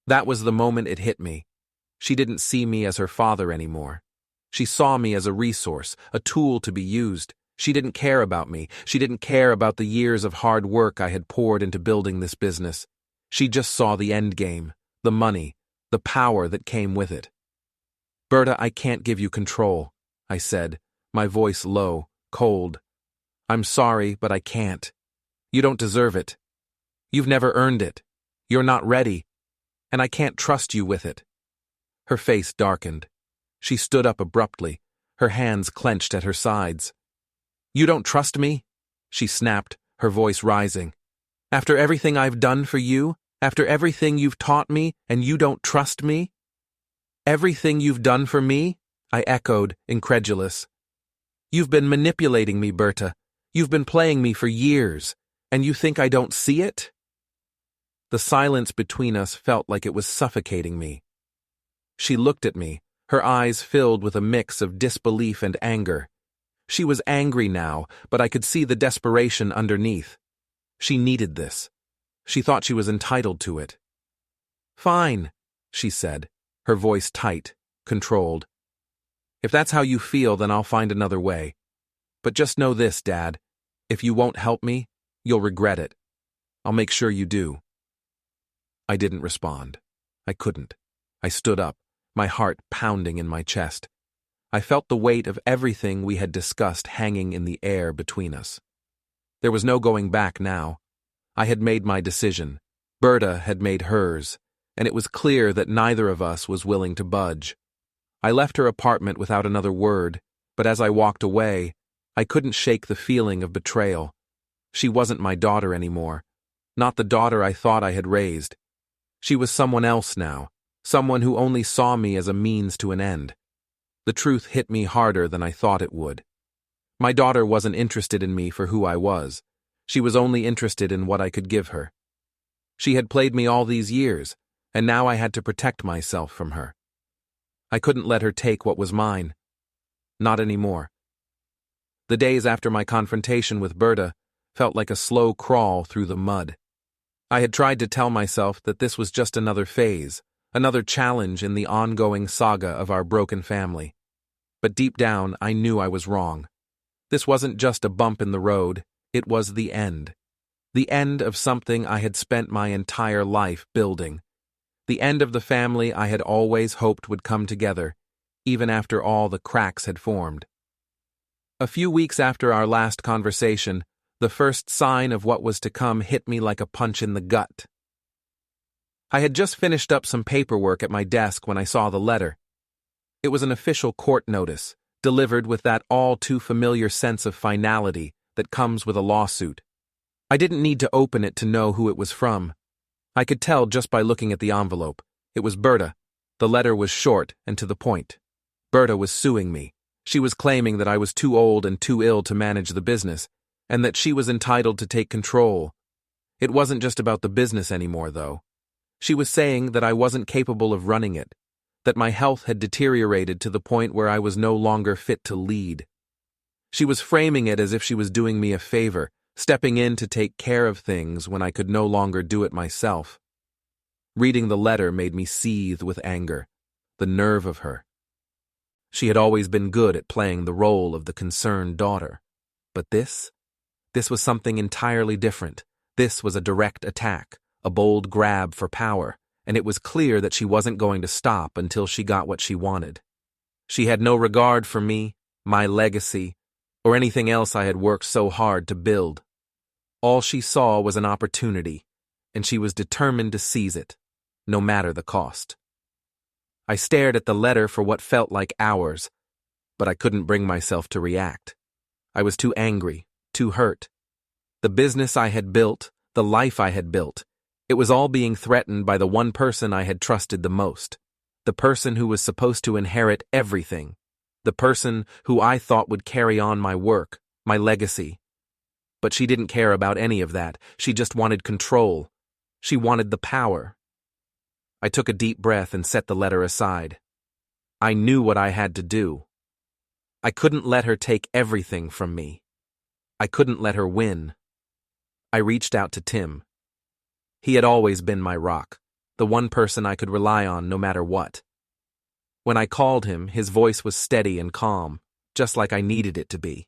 That was the moment it hit me. She didn't see me as her father anymore. She saw me as a resource, a tool to be used. She didn't care about me. She didn't care about the years of hard work I had poured into building this business. She just saw the end game, the money, the power that came with it. "Berta, I can't give you control," I said, my voice low, cold. "I'm sorry, but I can't. You don't deserve it. You've never earned it. You're not ready. And I can't trust you with it." Her face darkened. She stood up abruptly, her hands clenched at her sides. "You don't trust me?" she snapped, her voice rising. "After everything I've done for you? After everything you've taught me, and you don't trust me?" "Everything you've done for me?" I echoed, incredulous. "You've been manipulating me, Berta. You've been playing me for years, and you think I don't see it?" The silence between us felt like it was suffocating me. She looked at me, her eyes filled with a mix of disbelief and anger. She was angry now, but I could see the desperation underneath. She needed this. She thought she was entitled to it. "Fine," she said, her voice tight, controlled. "If that's how you feel, then I'll find another way. But just know this, Dad. If you won't help me, you'll regret it. I'll make sure you do." I didn't respond. I couldn't. I stood up, my heart pounding in my chest. I felt the weight of everything we had discussed hanging in the air between us. There was no going back now. I had made my decision. Berta had made hers, and it was clear that neither of us was willing to budge. I left her apartment without another word, but as I walked away, I couldn't shake the feeling of betrayal. She wasn't my daughter anymore, not the daughter I thought I had raised. She was someone else now, someone who only saw me as a means to an end. The truth hit me harder than I thought it would. My daughter wasn't interested in me for who I was. She was only interested in what I could give her. She had played me all these years, and now I had to protect myself from her. I couldn't let her take what was mine. Not anymore. The days after my confrontation with Berta felt like a slow crawl through the mud. I had tried to tell myself that this was just another phase, another challenge in the ongoing saga of our broken family. But deep down, I knew I was wrong. This wasn't just a bump in the road, it was the end. The end of something I had spent my entire life building. The end of the family I had always hoped would come together, even after all the cracks had formed. A few weeks after our last conversation, the first sign of what was to come hit me like a punch in the gut. I had just finished up some paperwork at my desk when I saw the letter. It was an official court notice, delivered with that all-too-familiar sense of finality that comes with a lawsuit. I didn't need to open it to know who it was from. I could tell just by looking at the envelope. It was Berta. The letter was short and to the point. Berta was suing me. She was claiming that I was too old and too ill to manage the business, and that she was entitled to take control. It wasn't just about the business anymore, though. She was saying that I wasn't capable of running it, that my health had deteriorated to the point where I was no longer fit to lead. She was framing it as if she was doing me a favor, stepping in to take care of things when I could no longer do it myself. Reading the letter made me seethe with anger. The nerve of her. She had always been good at playing the role of the concerned daughter. But this was something entirely different. This was a direct attack, a bold grab for power, and it was clear that she wasn't going to stop until she got what she wanted. She had no regard for me, my legacy, or anything else I had worked so hard to build. All she saw was an opportunity, and she was determined to seize it, no matter the cost. I stared at the letter for what felt like hours, but I couldn't bring myself to react. I was too angry, too hurt. The business I had built, the life I had built, it was all being threatened by the one person I had trusted the most, the person who was supposed to inherit everything, the person who I thought would carry on my work, my legacy. But she didn't care about any of that. She just wanted control. She wanted the power. I took a deep breath and set the letter aside. I knew what I had to do. I couldn't let her take everything from me. I couldn't let her win. I reached out to Tim. He had always been my rock, the one person I could rely on no matter what. When I called him, his voice was steady and calm, just like I needed it to be.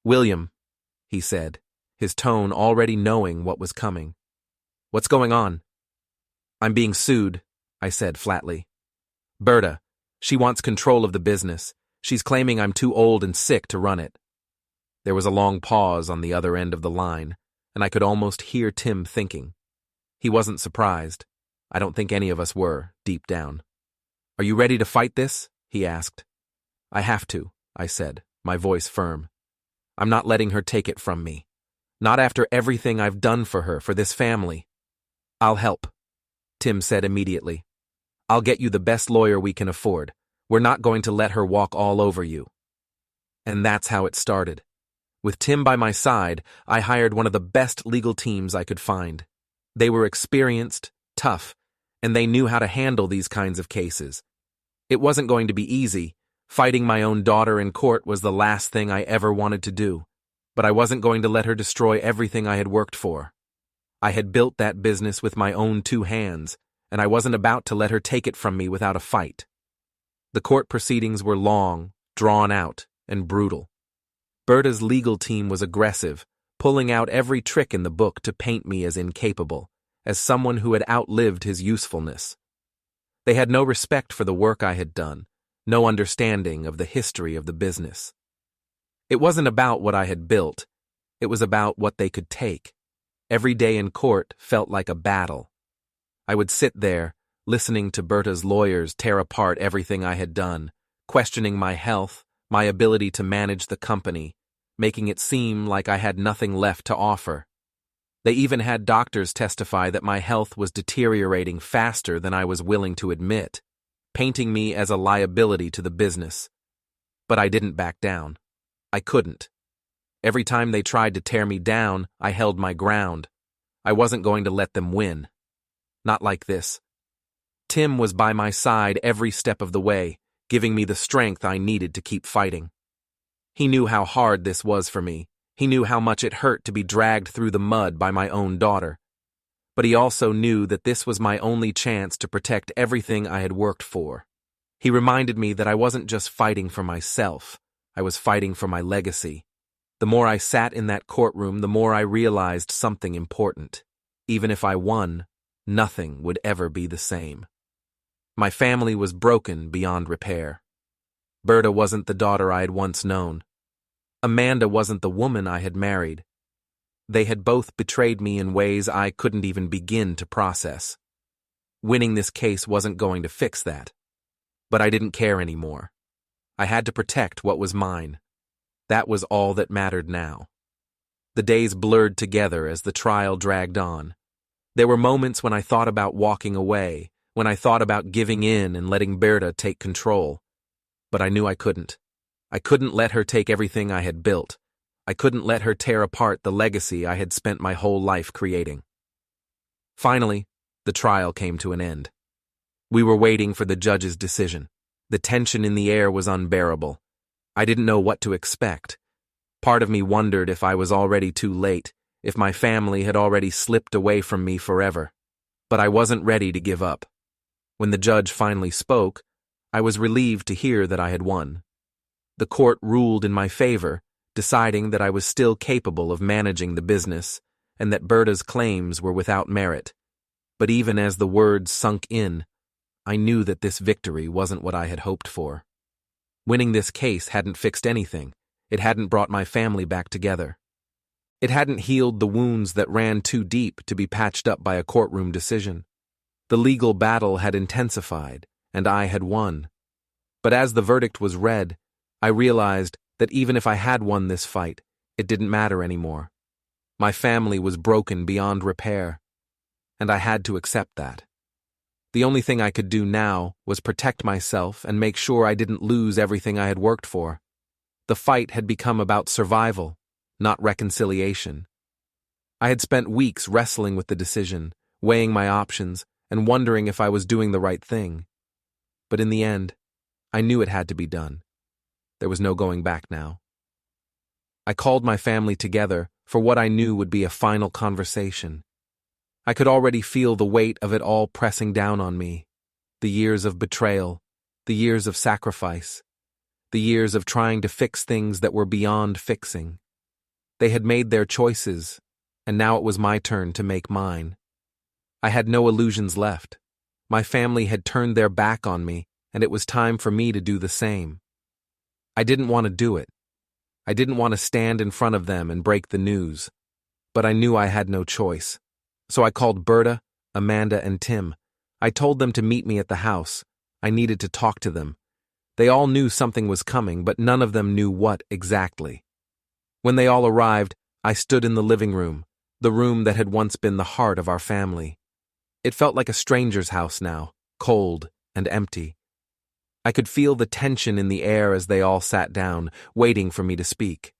"William," he said, his tone already knowing what was coming. "What's going on?" "I'm being sued," I said flatly. "Berta, she wants control of the business. She's claiming I'm too old and sick to run it." There was a long pause on the other end of the line, and I could almost hear Tim thinking. He wasn't surprised. I don't think any of us were, deep down. "Are you ready to fight this?" he asked. "I have to," I said, my voice firm. "I'm not letting her take it from me. Not after everything I've done for her, for this family." "I'll help," Tim said immediately. "I'll get you the best lawyer we can afford. We're not going to let her walk all over you." And that's how it started. With Tim by my side, I hired one of the best legal teams I could find. They were experienced, tough, and they knew how to handle these kinds of cases. It wasn't going to be easy. Fighting my own daughter in court was the last thing I ever wanted to do, but I wasn't going to let her destroy everything I had worked for. I had built that business with my own 2 hands, and I wasn't about to let her take it from me without a fight. The court proceedings were long, drawn out, and brutal. Berta's legal team was aggressive, pulling out every trick in the book to paint me as incapable, as someone who had outlived his usefulness. They had no respect for the work I had done, no understanding of the history of the business. It wasn't about what I had built, it was about what they could take. Every day in court felt like a battle. I would sit there, listening to Berta's lawyers tear apart everything I had done, questioning my health, my ability to manage the company, making it seem like I had nothing left to offer. They even had doctors testify that my health was deteriorating faster than I was willing to admit, painting me as a liability to the business. But I didn't back down. I couldn't. Every time they tried to tear me down, I held my ground. I wasn't going to let them win. Not like this. Tim was by my side every step of the way, giving me the strength I needed to keep fighting. He knew how hard this was for me. He knew how much it hurt to be dragged through the mud by my own daughter. But he also knew that this was my only chance to protect everything I had worked for. He reminded me that I wasn't just fighting for myself, I was fighting for my legacy. The more I sat in that courtroom, the more I realized something important. Even if I won, nothing would ever be the same. My family was broken beyond repair. Berta wasn't the daughter I had once known. Amanda wasn't the woman I had married. They had both betrayed me in ways I couldn't even begin to process. Winning this case wasn't going to fix that. But I didn't care anymore. I had to protect what was mine. That was all that mattered now. The days blurred together as the trial dragged on. There were moments when I thought about walking away, when I thought about giving in and letting Berta take control. But I knew I couldn't. I couldn't let her take everything I had built. I couldn't let her tear apart the legacy I had spent my whole life creating. Finally, the trial came to an end. We were waiting for the judge's decision. The tension in the air was unbearable. I didn't know what to expect. Part of me wondered if I was already too late, if my family had already slipped away from me forever. But I wasn't ready to give up. When the judge finally spoke, I was relieved to hear that I had won. The court ruled in my favor, deciding that I was still capable of managing the business and that Berta's claims were without merit. But even as the words sunk in, I knew that this victory wasn't what I had hoped for. Winning this case hadn't fixed anything. It hadn't brought my family back together. It hadn't healed the wounds that ran too deep to be patched up by a courtroom decision. The legal battle had intensified, and I had won. But as the verdict was read, I realized that even if I had won this fight, it didn't matter anymore. My family was broken beyond repair, and I had to accept that. The only thing I could do now was protect myself and make sure I didn't lose everything I had worked for. The fight had become about survival, not reconciliation. I had spent weeks wrestling with the decision, weighing my options, and wondering if I was doing the right thing. But in the end, I knew it had to be done. There was no going back now. I called my family together for what I knew would be a final conversation. I could already feel the weight of it all pressing down on me. The years of betrayal, the years of sacrifice, the years of trying to fix things that were beyond fixing. They had made their choices, and now it was my turn to make mine. I had no illusions left. My family had turned their back on me, and it was time for me to do the same. I didn't want to do it. I didn't want to stand in front of them and break the news. But I knew I had no choice. So I called Berta, Amanda, and Tim. I told them to meet me at the house. I needed to talk to them. They all knew something was coming, but none of them knew what exactly. When they all arrived, I stood in the living room, the room that had once been the heart of our family. It felt like a stranger's house now, cold and empty. I could feel the tension in the air as they all sat down, waiting for me to speak.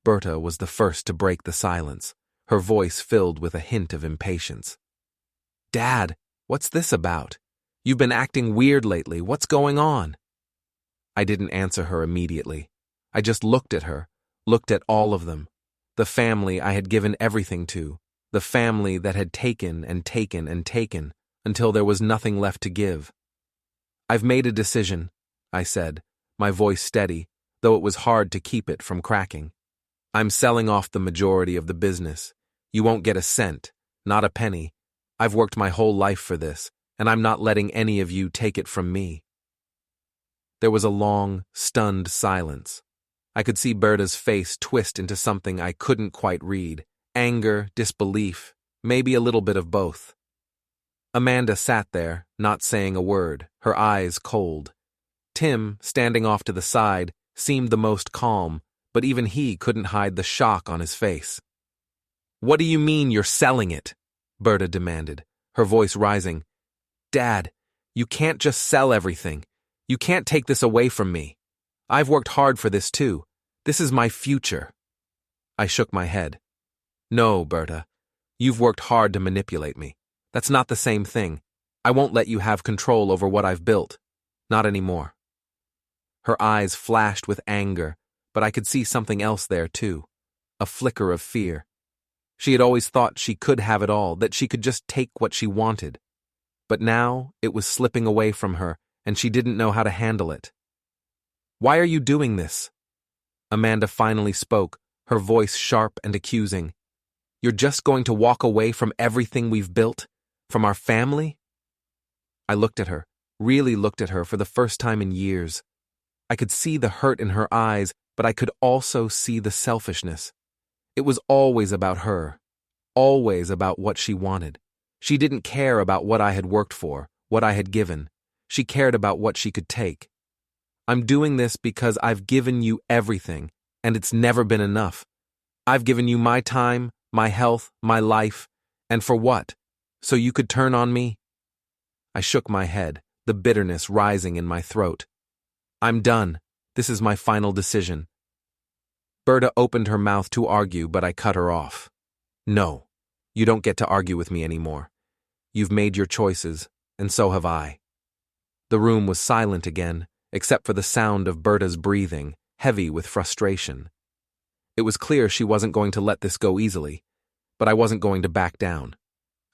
Berta was the first to break the silence, her voice filled with a hint of impatience. "Dad, what's this about? You've been acting weird lately. What's going on?" I didn't answer her immediately. I just looked at her, looked at all of them. The family I had given everything to, the family that had taken and taken and taken until there was nothing left to give. "I've made a decision," I said, my voice steady, though it was hard to keep it from cracking. "I'm selling off the majority of the business. You won't get a cent, not a penny. I've worked my whole life for this, and I'm not letting any of you take it from me." There was a long, stunned silence. I could see Berta's face twist into something I couldn't quite read. Anger, disbelief, maybe a little bit of both. Amanda sat there, not saying a word, her eyes cold. Tim, standing off to the side, seemed the most calm, but even he couldn't hide the shock on his face. "What do you mean you're selling it?" Berta demanded, her voice rising. "Dad, you can't just sell everything. You can't take this away from me. I've worked hard for this too. This is my future." I shook my head. "No, Berta. You've worked hard to manipulate me. That's not the same thing. I won't let you have control over what I've built. Not anymore." Her eyes flashed with anger, but I could see something else there too. A flicker of fear. She had always thought she could have it all, that she could just take what she wanted. But now it was slipping away from her, and she didn't know how to handle it. "Why are you doing this?" Amanda finally spoke, her voice sharp and accusing. "You're just going to walk away from everything we've built? From our family?" I looked at her, really looked at her for the first time in years. I could see the hurt in her eyes, but I could also see the selfishness. It was always about her, always about what she wanted. She didn't care about what I had worked for, what I had given. She cared about what she could take. "I'm doing this because I've given you everything, and it's never been enough. I've given you my time, my health, my life, and for what? So you could turn on me?" I shook my head, the bitterness rising in my throat. "I'm done. This is my final decision." Berta opened her mouth to argue, but I cut her off. "No, you don't get to argue with me anymore. You've made your choices, and so have I." The room was silent again, except for the sound of Berta's breathing heavy with frustration. It was clear she wasn't going to let this go easily, but I wasn't going to back down.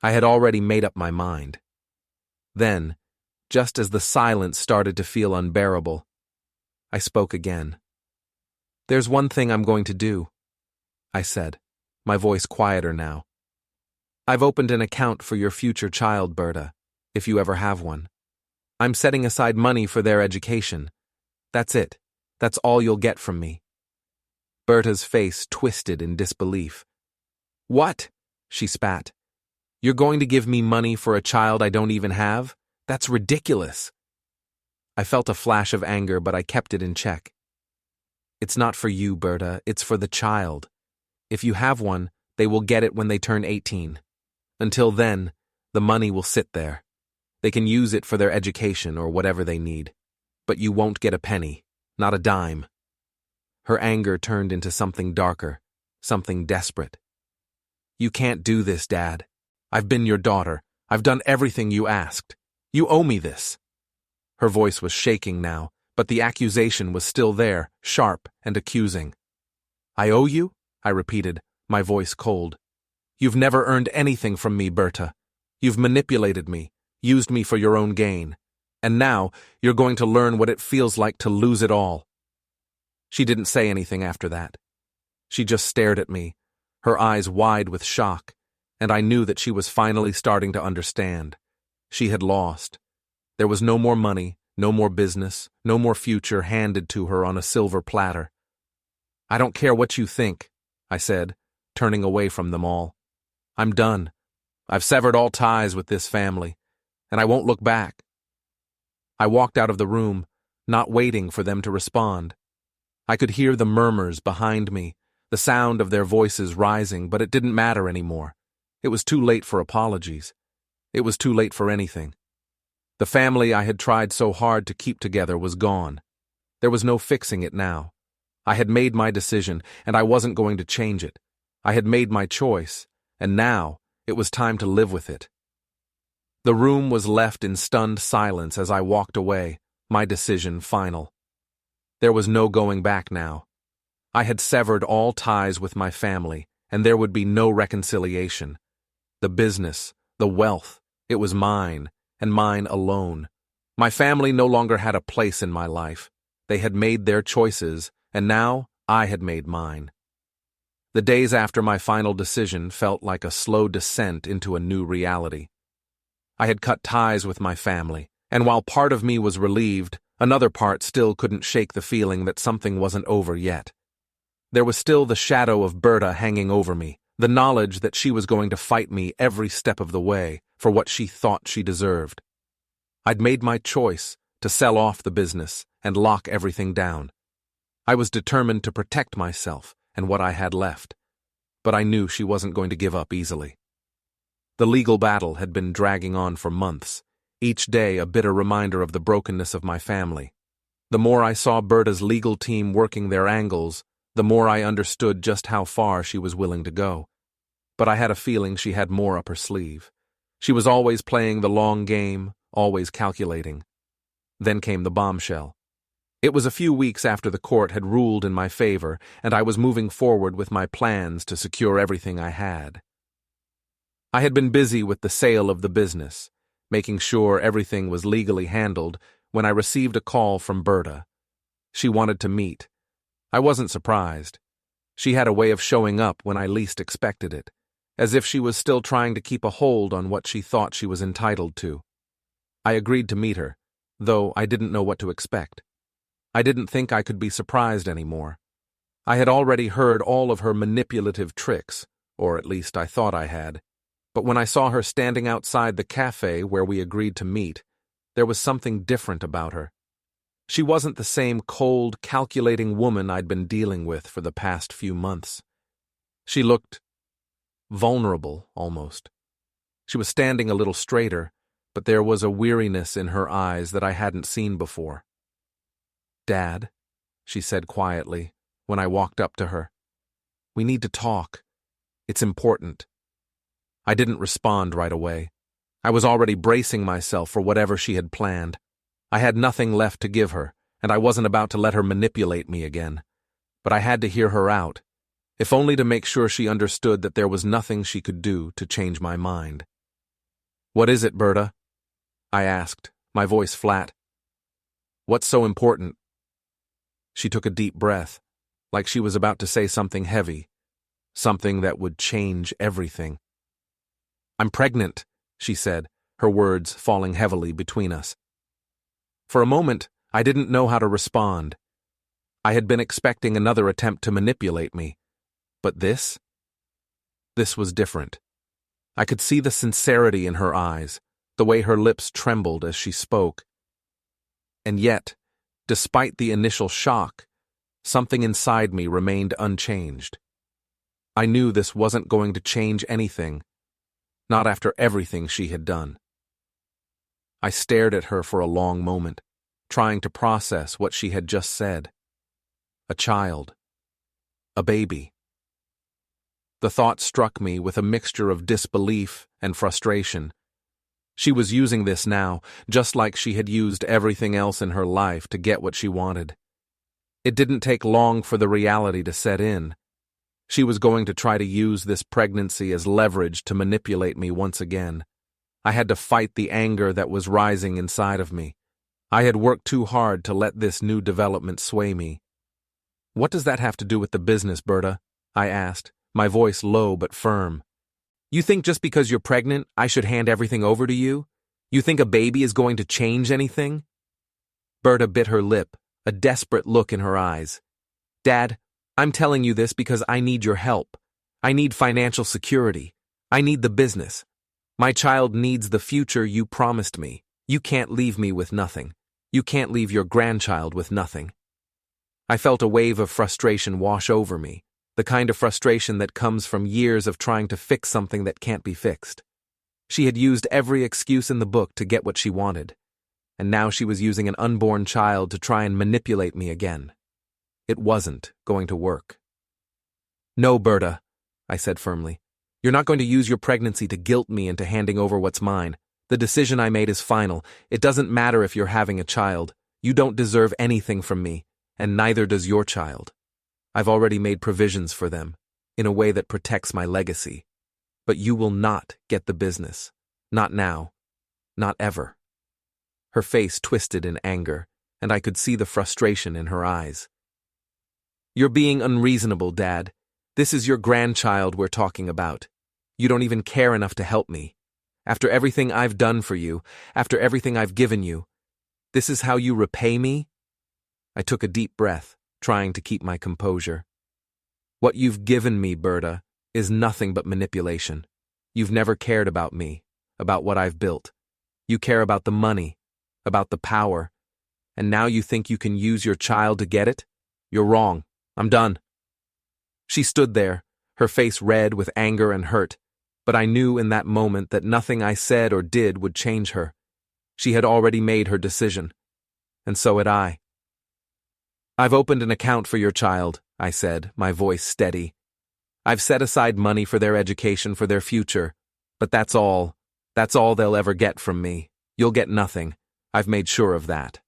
I had already made up my mind. Then, just as the silence started to feel unbearable, I spoke again. "There's one thing I'm going to do," I said, my voice quieter now. "I've opened an account for your future child, Berta, if you ever have one. I'm setting aside money for their education. That's it. That's all you'll get from me." Berta's face twisted in disbelief. "What?" she spat. "You're going to give me money for a child I don't even have? That's ridiculous." I felt a flash of anger, but I kept it in check. "It's not for you, Berta. It's for the child. If you have one, they will get it when they turn 18. Until then, the money will sit there. They can use it for their education or whatever they need. But you won't get a penny, not a dime." Her anger turned into something darker, something desperate. "You can't do this, Dad. I've been your daughter. I've done everything you asked. You owe me this." Her voice was shaking now, but the accusation was still there, sharp and accusing. "I owe you?" I repeated, my voice cold. "You've never earned anything from me, Berta. You've manipulated me, used me for your own gain. And now you're going to learn what it feels like to lose it all." She didn't say anything after that. She just stared at me, her eyes wide with shock, and I knew that she was finally starting to understand. She had lost. There was no more money, no more business, no more future handed to her on a silver platter. "I don't care what you think," I said, turning away from them all. "I'm done. I've severed all ties with this family, and I won't look back." I walked out of the room, not waiting for them to respond. I could hear the murmurs behind me, the sound of their voices rising, but it didn't matter anymore. It was too late for apologies. It was too late for anything. The family I had tried so hard to keep together was gone. There was no fixing it now. I had made my decision, and I wasn't going to change it. I had made my choice, and now it was time to live with it. The room was left in stunned silence as I walked away, my decision final. There was no going back now. I had severed all ties with my family, and there would be no reconciliation. The business, the wealth, it was mine, and mine alone. My family no longer had a place in my life. They had made their choices, and now I had made mine. The days after my final decision felt like a slow descent into a new reality. I had cut ties with my family, and while part of me was relieved, another part still couldn't shake the feeling that something wasn't over yet. There was still the shadow of Berta hanging over me, the knowledge that she was going to fight me every step of the way for what she thought she deserved. I'd made my choice to sell off the business and lock everything down. I was determined to protect myself and what I had left, but I knew she wasn't going to give up easily. The legal battle had been dragging on for months, each day a bitter reminder of the brokenness of my family. The more I saw Berta's legal team working their angles, the more I understood just how far she was willing to go. But I had a feeling she had more up her sleeve. She was always playing the long game, always calculating. Then came the bombshell. It was a few weeks after the court had ruled in my favor, and I was moving forward with my plans to secure everything I had. I had been busy with the sale of the business, making sure everything was legally handled, when I received a call from Berta. She wanted to meet. I wasn't surprised. She had a way of showing up when I least expected it, as if she was still trying to keep a hold on what she thought she was entitled to. I agreed to meet her, though I didn't know what to expect. I didn't think I could be surprised anymore. I had already heard all of her manipulative tricks, or at least I thought I had. But when I saw her standing outside the cafe where we agreed to meet, there was something different about her. She wasn't the same cold, calculating woman I'd been dealing with for the past few months. She looked vulnerable, almost. She was standing a little straighter, but there was a weariness in her eyes that I hadn't seen before. "Dad," she said quietly when I walked up to her, "we need to talk. It's important." I didn't respond right away. I was already bracing myself for whatever she had planned. I had nothing left to give her, and I wasn't about to let her manipulate me again. But I had to hear her out, if only to make sure she understood that there was nothing she could do to change my mind. "What is it, Berta?" I asked, my voice flat. "What's so important?" She took a deep breath, like she was about to say something heavy, something that would change everything. "I'm pregnant," she said, her words falling heavily between us. For a moment, I didn't know how to respond. I had been expecting another attempt to manipulate me, but this was different. I could see the sincerity in her eyes, the way her lips trembled as she spoke. And yet, despite the initial shock, something inside me remained unchanged. I knew this wasn't going to change anything, not after everything she had done. I stared at her for a long moment, trying to process what she had just said. A child. A baby. The thought struck me with a mixture of disbelief and frustration. She was using this now, just like she had used everything else in her life to get what she wanted. It didn't take long for the reality to set in. She was going to try to use this pregnancy as leverage to manipulate me once again. I had to fight the anger that was rising inside of me. I had worked too hard to let this new development sway me. "What does that have to do with the business, Berta?" I asked, my voice low but firm. "You think just because you're pregnant, I should hand everything over to you? You think a baby is going to change anything?" Berta bit her lip, a desperate look in her eyes. "Dad, I'm telling you this because I need your help. I need financial security. I need the business. My child needs the future you promised me. You can't leave me with nothing. You can't leave your grandchild with nothing." I felt a wave of frustration wash over me, the kind of frustration that comes from years of trying to fix something that can't be fixed. She had used every excuse in the book to get what she wanted, and now she was using an unborn child to try and manipulate me again. It wasn't going to work. "No, Berta," I said firmly. "You're not going to use your pregnancy to guilt me into handing over what's mine. The decision I made is final. It doesn't matter if you're having a child. You don't deserve anything from me, and neither does your child. I've already made provisions for them, in a way that protects my legacy. But you will not get the business. Not now. Not ever." Her face twisted in anger, and I could see the frustration in her eyes. "You're being unreasonable, Dad. This is your grandchild we're talking about. You don't even care enough to help me. After everything I've done for you, after everything I've given you, this is how you repay me?" I took a deep breath, trying to keep my composure. "What you've given me, Berta, is nothing but manipulation. You've never cared about me, about what I've built. You care about the money, about the power, and now you think you can use your child to get it? You're wrong. I'm done." She stood there, her face red with anger and hurt, but I knew in that moment that nothing I said or did would change her. She had already made her decision, and so had I. "I've opened an account for your child," I said, my voice steady. "I've set aside money for their education, for their future, but that's all. That's all they'll ever get from me. You'll get nothing. I've made sure of that."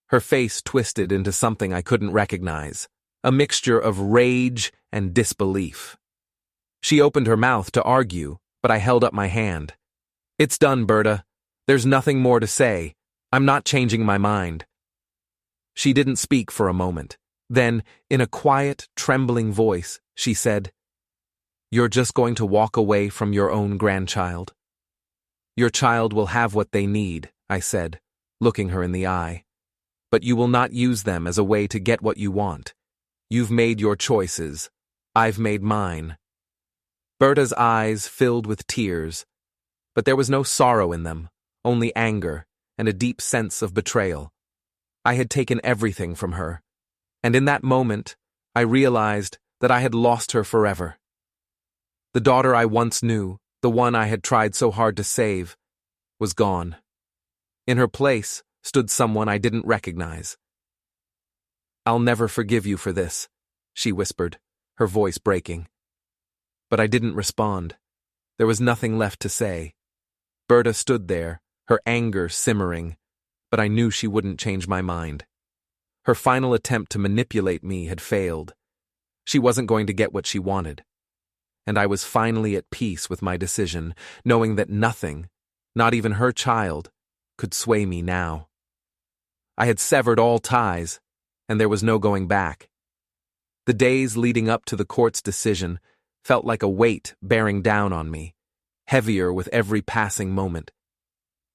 Her face twisted into something I couldn't recognize, a mixture of rage and disbelief. She opened her mouth to argue, but I held up my hand. "It's done, Berta. There's nothing more to say. I'm not changing my mind." She didn't speak for a moment. Then, in a quiet, trembling voice, she said, "You're just going to walk away from your own grandchild?" "Your child will have what they need," I said, looking her in the eye. "But you will not use them as a way to get what you want. You've made your choices. I've made mine." Berta's eyes filled with tears, but there was no sorrow in them, only anger and a deep sense of betrayal. I had taken everything from her, and in that moment, I realized that I had lost her forever. The daughter I once knew, the one I had tried so hard to save, was gone. In her place stood someone I didn't recognize. "I'll never forgive you for this," she whispered, her voice breaking. But I didn't respond. There was nothing left to say. Berta stood there, her anger simmering, but I knew she wouldn't change my mind. Her final attempt to manipulate me had failed. She wasn't going to get what she wanted. And I was finally at peace with my decision, knowing that nothing, not even her child, could sway me now. I had severed all ties, and there was no going back. The days leading up to the court's decision felt like a weight bearing down on me, heavier with every passing moment.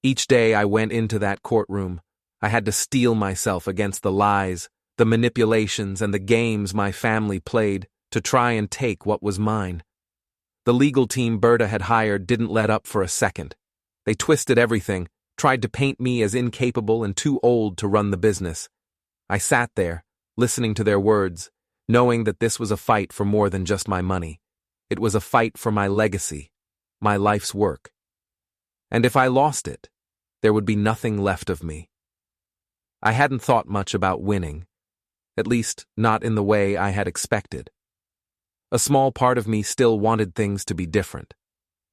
Each day I went into that courtroom, I had to steel myself against the lies, the manipulations, and the games my family played to try and take what was mine. The legal team Berta had hired didn't let up for a second. They twisted everything, tried to paint me as incapable and too old to run the business. I sat there, listening to their words, knowing that this was a fight for more than just my money. It was a fight for my legacy, my life's work. And if I lost it, there would be nothing left of me. I hadn't thought much about winning, at least not in the way I had expected. A small part of me still wanted things to be different,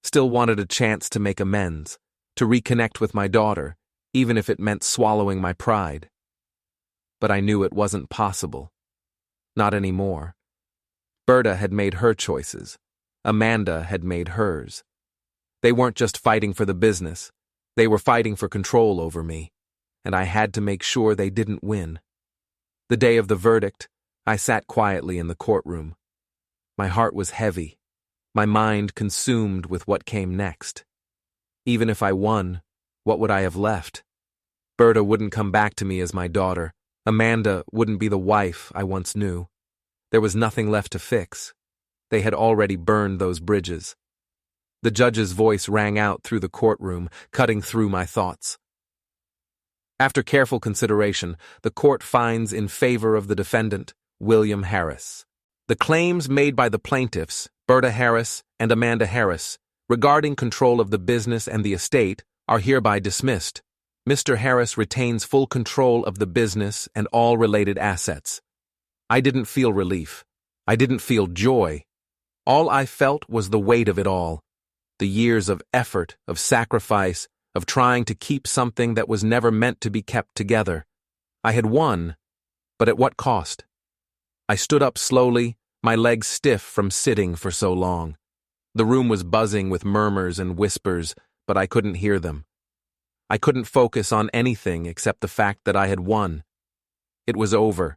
still wanted a chance to make amends, to reconnect with my daughter, even if it meant swallowing my pride. But I knew it wasn't possible. Not anymore. Berta had made her choices. Amanda had made hers. They weren't just fighting for the business. They were fighting for control over me, and I had to make sure they didn't win. The day of the verdict, I sat quietly in the courtroom. My heart was heavy, my mind consumed with what came next. Even if I won, what would I have left? Berta wouldn't come back to me as my daughter. Amanda wouldn't be the wife I once knew. There was nothing left to fix. They had already burned those bridges. The judge's voice rang out through the courtroom, cutting through my thoughts. After careful consideration, the court finds in favor of the defendant, William Harris. The claims made by the plaintiffs, Berta Harris and Amanda Harris, regarding control of the business and the estate, are hereby dismissed. Mr. Harris retains full control of the business and all related assets. I didn't feel relief. I didn't feel joy. All I felt was the weight of it all. The years of effort, of sacrifice, of trying to keep something that was never meant to be kept together. I had won, but at what cost? I stood up slowly, my legs stiff from sitting for so long. The room was buzzing with murmurs and whispers, but I couldn't hear them. I couldn't focus on anything except the fact that I had won. It was over.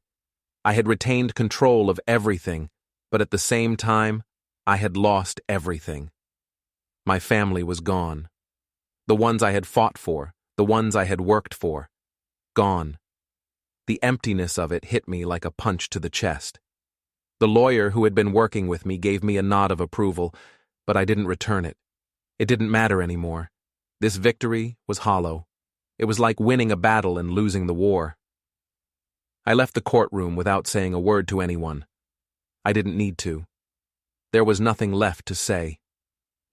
I had retained control of everything, but at the same time, I had lost everything. My family was gone. The ones I had fought for, the ones I had worked for, gone. The emptiness of it hit me like a punch to the chest. The lawyer who had been working with me gave me a nod of approval, but I didn't return it. It didn't matter anymore. This victory was hollow. It was like winning a battle and losing the war. I left the courtroom without saying a word to anyone. I didn't need to. There was nothing left to say.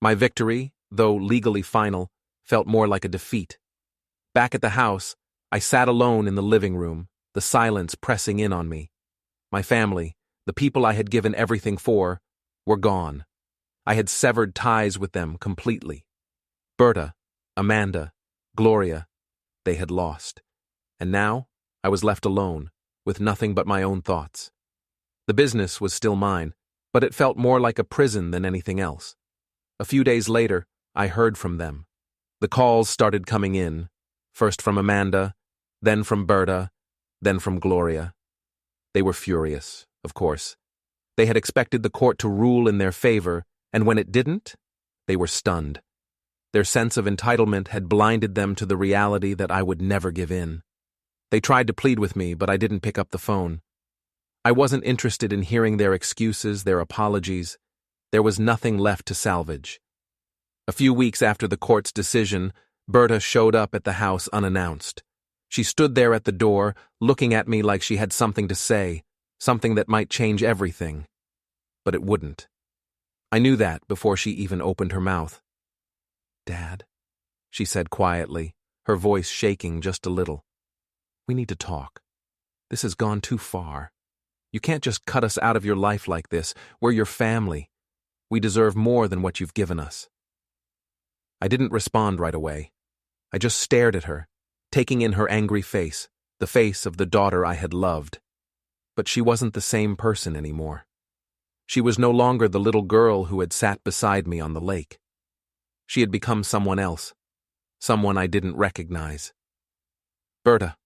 My victory, though legally final, felt more like a defeat. Back at the house, I sat alone in the living room, the silence pressing in on me. My family, the people I had given everything for, were gone. I had severed ties with them completely. Berta, Amanda, Gloria, they had lost. And now, I was left alone, with nothing but my own thoughts. The business was still mine, but it felt more like a prison than anything else. A few days later, I heard from them. The calls started coming in, first from Amanda, then from Berta, then from Gloria. They were furious, of course. They had expected the court to rule in their favor, and when it didn't, they were stunned. Their sense of entitlement had blinded them to the reality that I would never give in. They tried to plead with me, but I didn't pick up the phone. I wasn't interested in hearing their excuses, their apologies. There was nothing left to salvage. A few weeks after the court's decision, Berta showed up at the house unannounced. She stood there at the door, looking at me like she had something to say, something that might change everything. But it wouldn't. I knew that before she even opened her mouth. "Dad," she said quietly, her voice shaking just a little. "We need to talk. This has gone too far. You can't just cut us out of your life like this. We're your family. We deserve more than what you've given us." I didn't respond right away. I just stared at her, taking in her angry face, the face of the daughter I had loved. But she wasn't the same person anymore. She was no longer the little girl who had sat beside me on the lake. She had become someone else, someone I didn't recognize. "Berta,"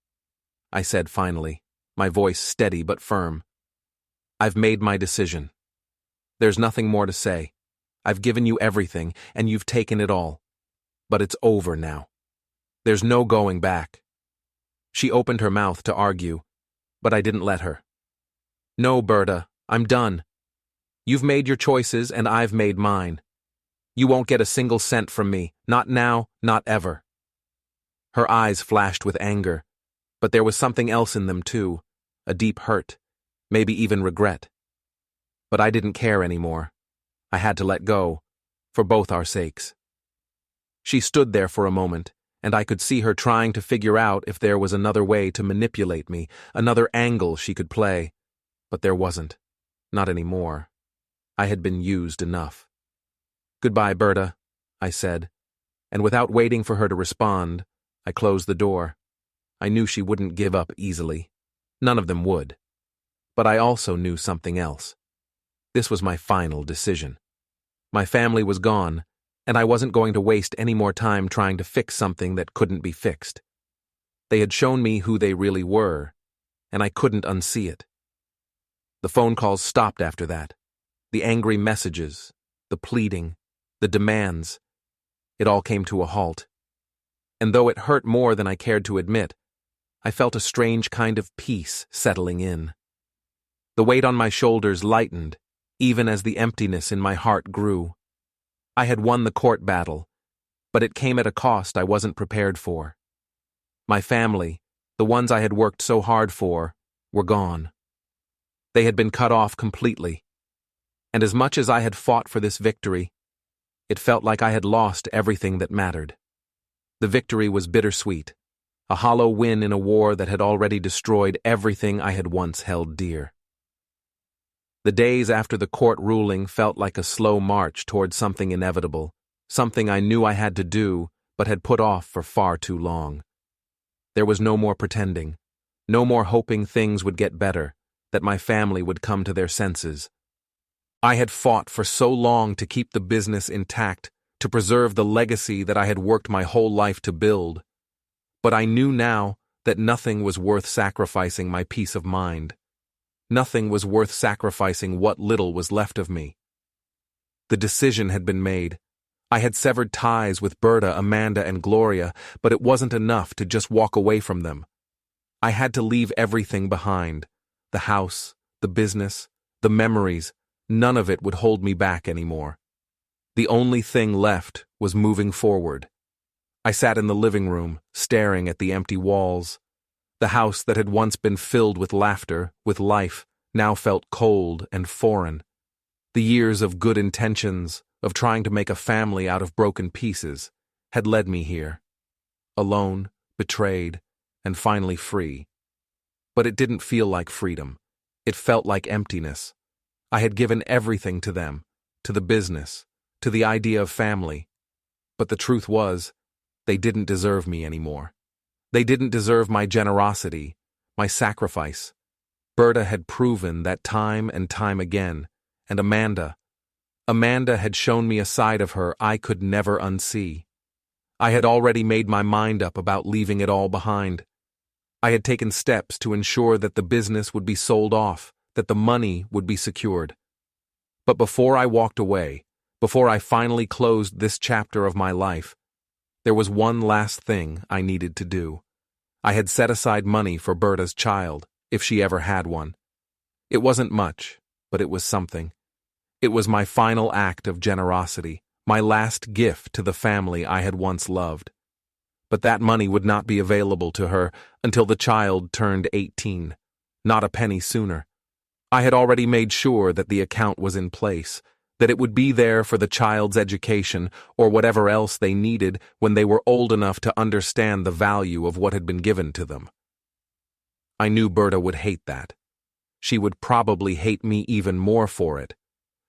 I said finally, my voice steady but firm. "I've made my decision. There's nothing more to say. I've given you everything, and you've taken it all. But it's over now. There's no going back." She opened her mouth to argue, but I didn't let her. "No, Berta, I'm done. You've made your choices, and I've made mine. You won't get a single cent from me, not now, not ever." Her eyes flashed with anger, but there was something else in them too, a deep hurt, maybe even regret. But I didn't care anymore. I had to let go, for both our sakes. She stood there for a moment, and I could see her trying to figure out if there was another way to manipulate me, another angle she could play. But there wasn't. Not anymore. I had been used enough. "Goodbye, Berta," I said, and without waiting for her to respond, I closed the door. I knew she wouldn't give up easily. None of them would. But I also knew something else. This was my final decision. My family was gone, and I wasn't going to waste any more time trying to fix something that couldn't be fixed. They had shown me who they really were, and I couldn't unsee it. The phone calls stopped after that. The angry messages, the pleading, the demands. It all came to a halt. And though it hurt more than I cared to admit, I felt a strange kind of peace settling in. The weight on my shoulders lightened, even as the emptiness in my heart grew. I had won the court battle, but it came at a cost I wasn't prepared for. My family, the ones I had worked so hard for, were gone. They had been cut off completely. And as much as I had fought for this victory, it felt like I had lost everything that mattered. The victory was bittersweet, a hollow win in a war that had already destroyed everything I had once held dear. The days after the court ruling felt like a slow march toward something inevitable, something I knew I had to do but had put off for far too long. There was no more pretending, no more hoping things would get better, that my family would come to their senses. I had fought for so long to keep the business intact, to preserve the legacy that I had worked my whole life to build. But I knew now that nothing was worth sacrificing my peace of mind. Nothing was worth sacrificing what little was left of me. The decision had been made. I had severed ties with Berta, Amanda, and Gloria, but it wasn't enough to just walk away from them. I had to leave everything behind. The house, the business, the memories, none of it would hold me back anymore. The only thing left was moving forward. I sat in the living room, staring at the empty walls. The house that had once been filled with laughter, with life, now felt cold and foreign. The years of good intentions, of trying to make a family out of broken pieces, had led me here. Alone, betrayed, and finally free. But it didn't feel like freedom. It felt like emptiness. I had given everything to them, to the business, to the idea of family. But the truth was, they didn't deserve me anymore. They didn't deserve my generosity, my sacrifice. Berta had proven that time and time again, and Amanda had shown me a side of her I could never unsee. I had already made my mind up about leaving it all behind. I had taken steps to ensure that the business would be sold off, that the money would be secured. But before I walked away, before I finally closed this chapter of my life, there was one last thing I needed to do. I had set aside money for Berta's child, if she ever had one. It wasn't much, but it was something. It was my final act of generosity, my last gift to the family I had once loved. But that money would not be available to her until the child turned 18, not a penny sooner. I had already made sure that the account was in place, that it would be there for the child's education or whatever else they needed when they were old enough to understand the value of what had been given to them. I knew Berta would hate that. She would probably hate me even more for it,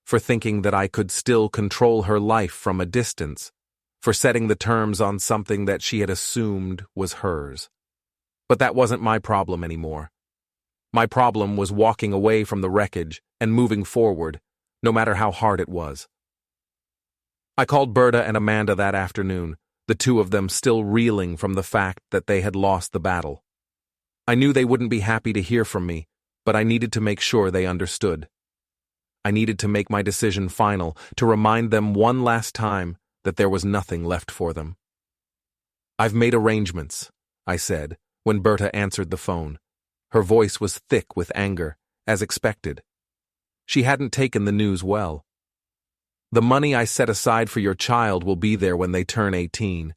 for thinking that I could still control her life from a distance, for setting the terms on something that she had assumed was hers. But that wasn't my problem anymore. My problem was walking away from the wreckage and moving forward, no matter how hard it was. I called Berta and Amanda that afternoon, the two of them still reeling from the fact that they had lost the battle. I knew they wouldn't be happy to hear from me, but I needed to make sure they understood. I needed to make my decision final, to remind them one last time that there was nothing left for them. "I've made arrangements," I said, when Berta answered the phone. Her voice was thick with anger, as expected. She hadn't taken the news well. "The money I set aside for your child will be there when they turn 18.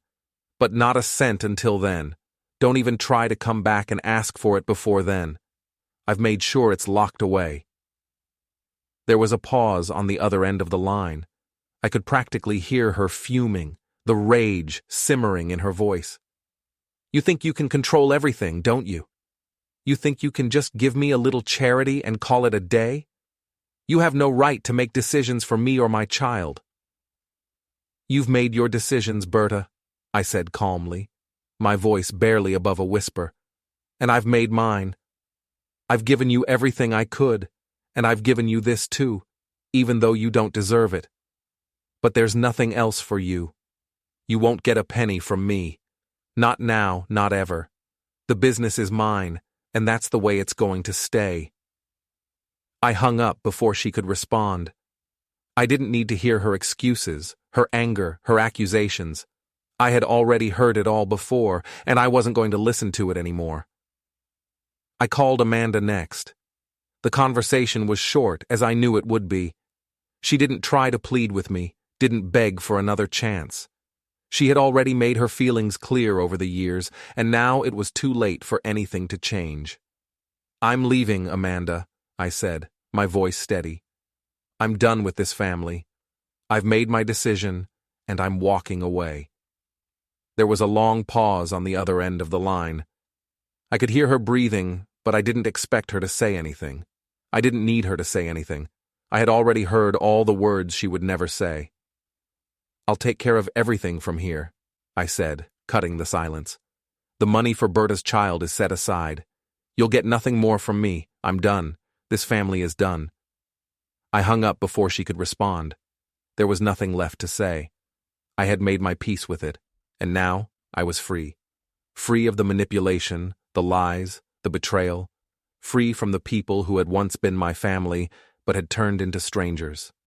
But not a cent until then. Don't even try to come back and ask for it before then. I've made sure it's locked away." There was a pause on the other end of the line. I could practically hear her fuming, the rage simmering in her voice. "You think you can control everything, don't you? You think you can just give me a little charity and call it a day? You have no right to make decisions for me or my child." "You've made your decisions, Berta," I said calmly, my voice barely above a whisper. "And I've made mine. I've given you everything I could, and I've given you this too, even though you don't deserve it. But there's nothing else for you. You won't get a penny from me. Not now, not ever. The business is mine, and that's the way it's going to stay." I hung up before she could respond. I didn't need to hear her excuses, her anger, her accusations. I had already heard it all before, and I wasn't going to listen to it anymore. I called Amanda next. The conversation was short, as I knew it would be. She didn't try to plead with me, didn't beg for another chance. She had already made her feelings clear over the years, and now it was too late for anything to change. "I'm leaving, Amanda," I said, my voice steady. "I'm done with this family. I've made my decision, and I'm walking away." There was a long pause on the other end of the line. I could hear her breathing, but I didn't expect her to say anything. I didn't need her to say anything. I had already heard all the words she would never say. "I'll take care of everything from here," I said, cutting the silence. "The money for Berta's child is set aside. You'll get nothing more from me. I'm done. This family is done." I hung up before she could respond. There was nothing left to say. I had made my peace with it, and now I was free. Free of the manipulation, the lies, the betrayal. Free from the people who had once been my family, but had turned into strangers.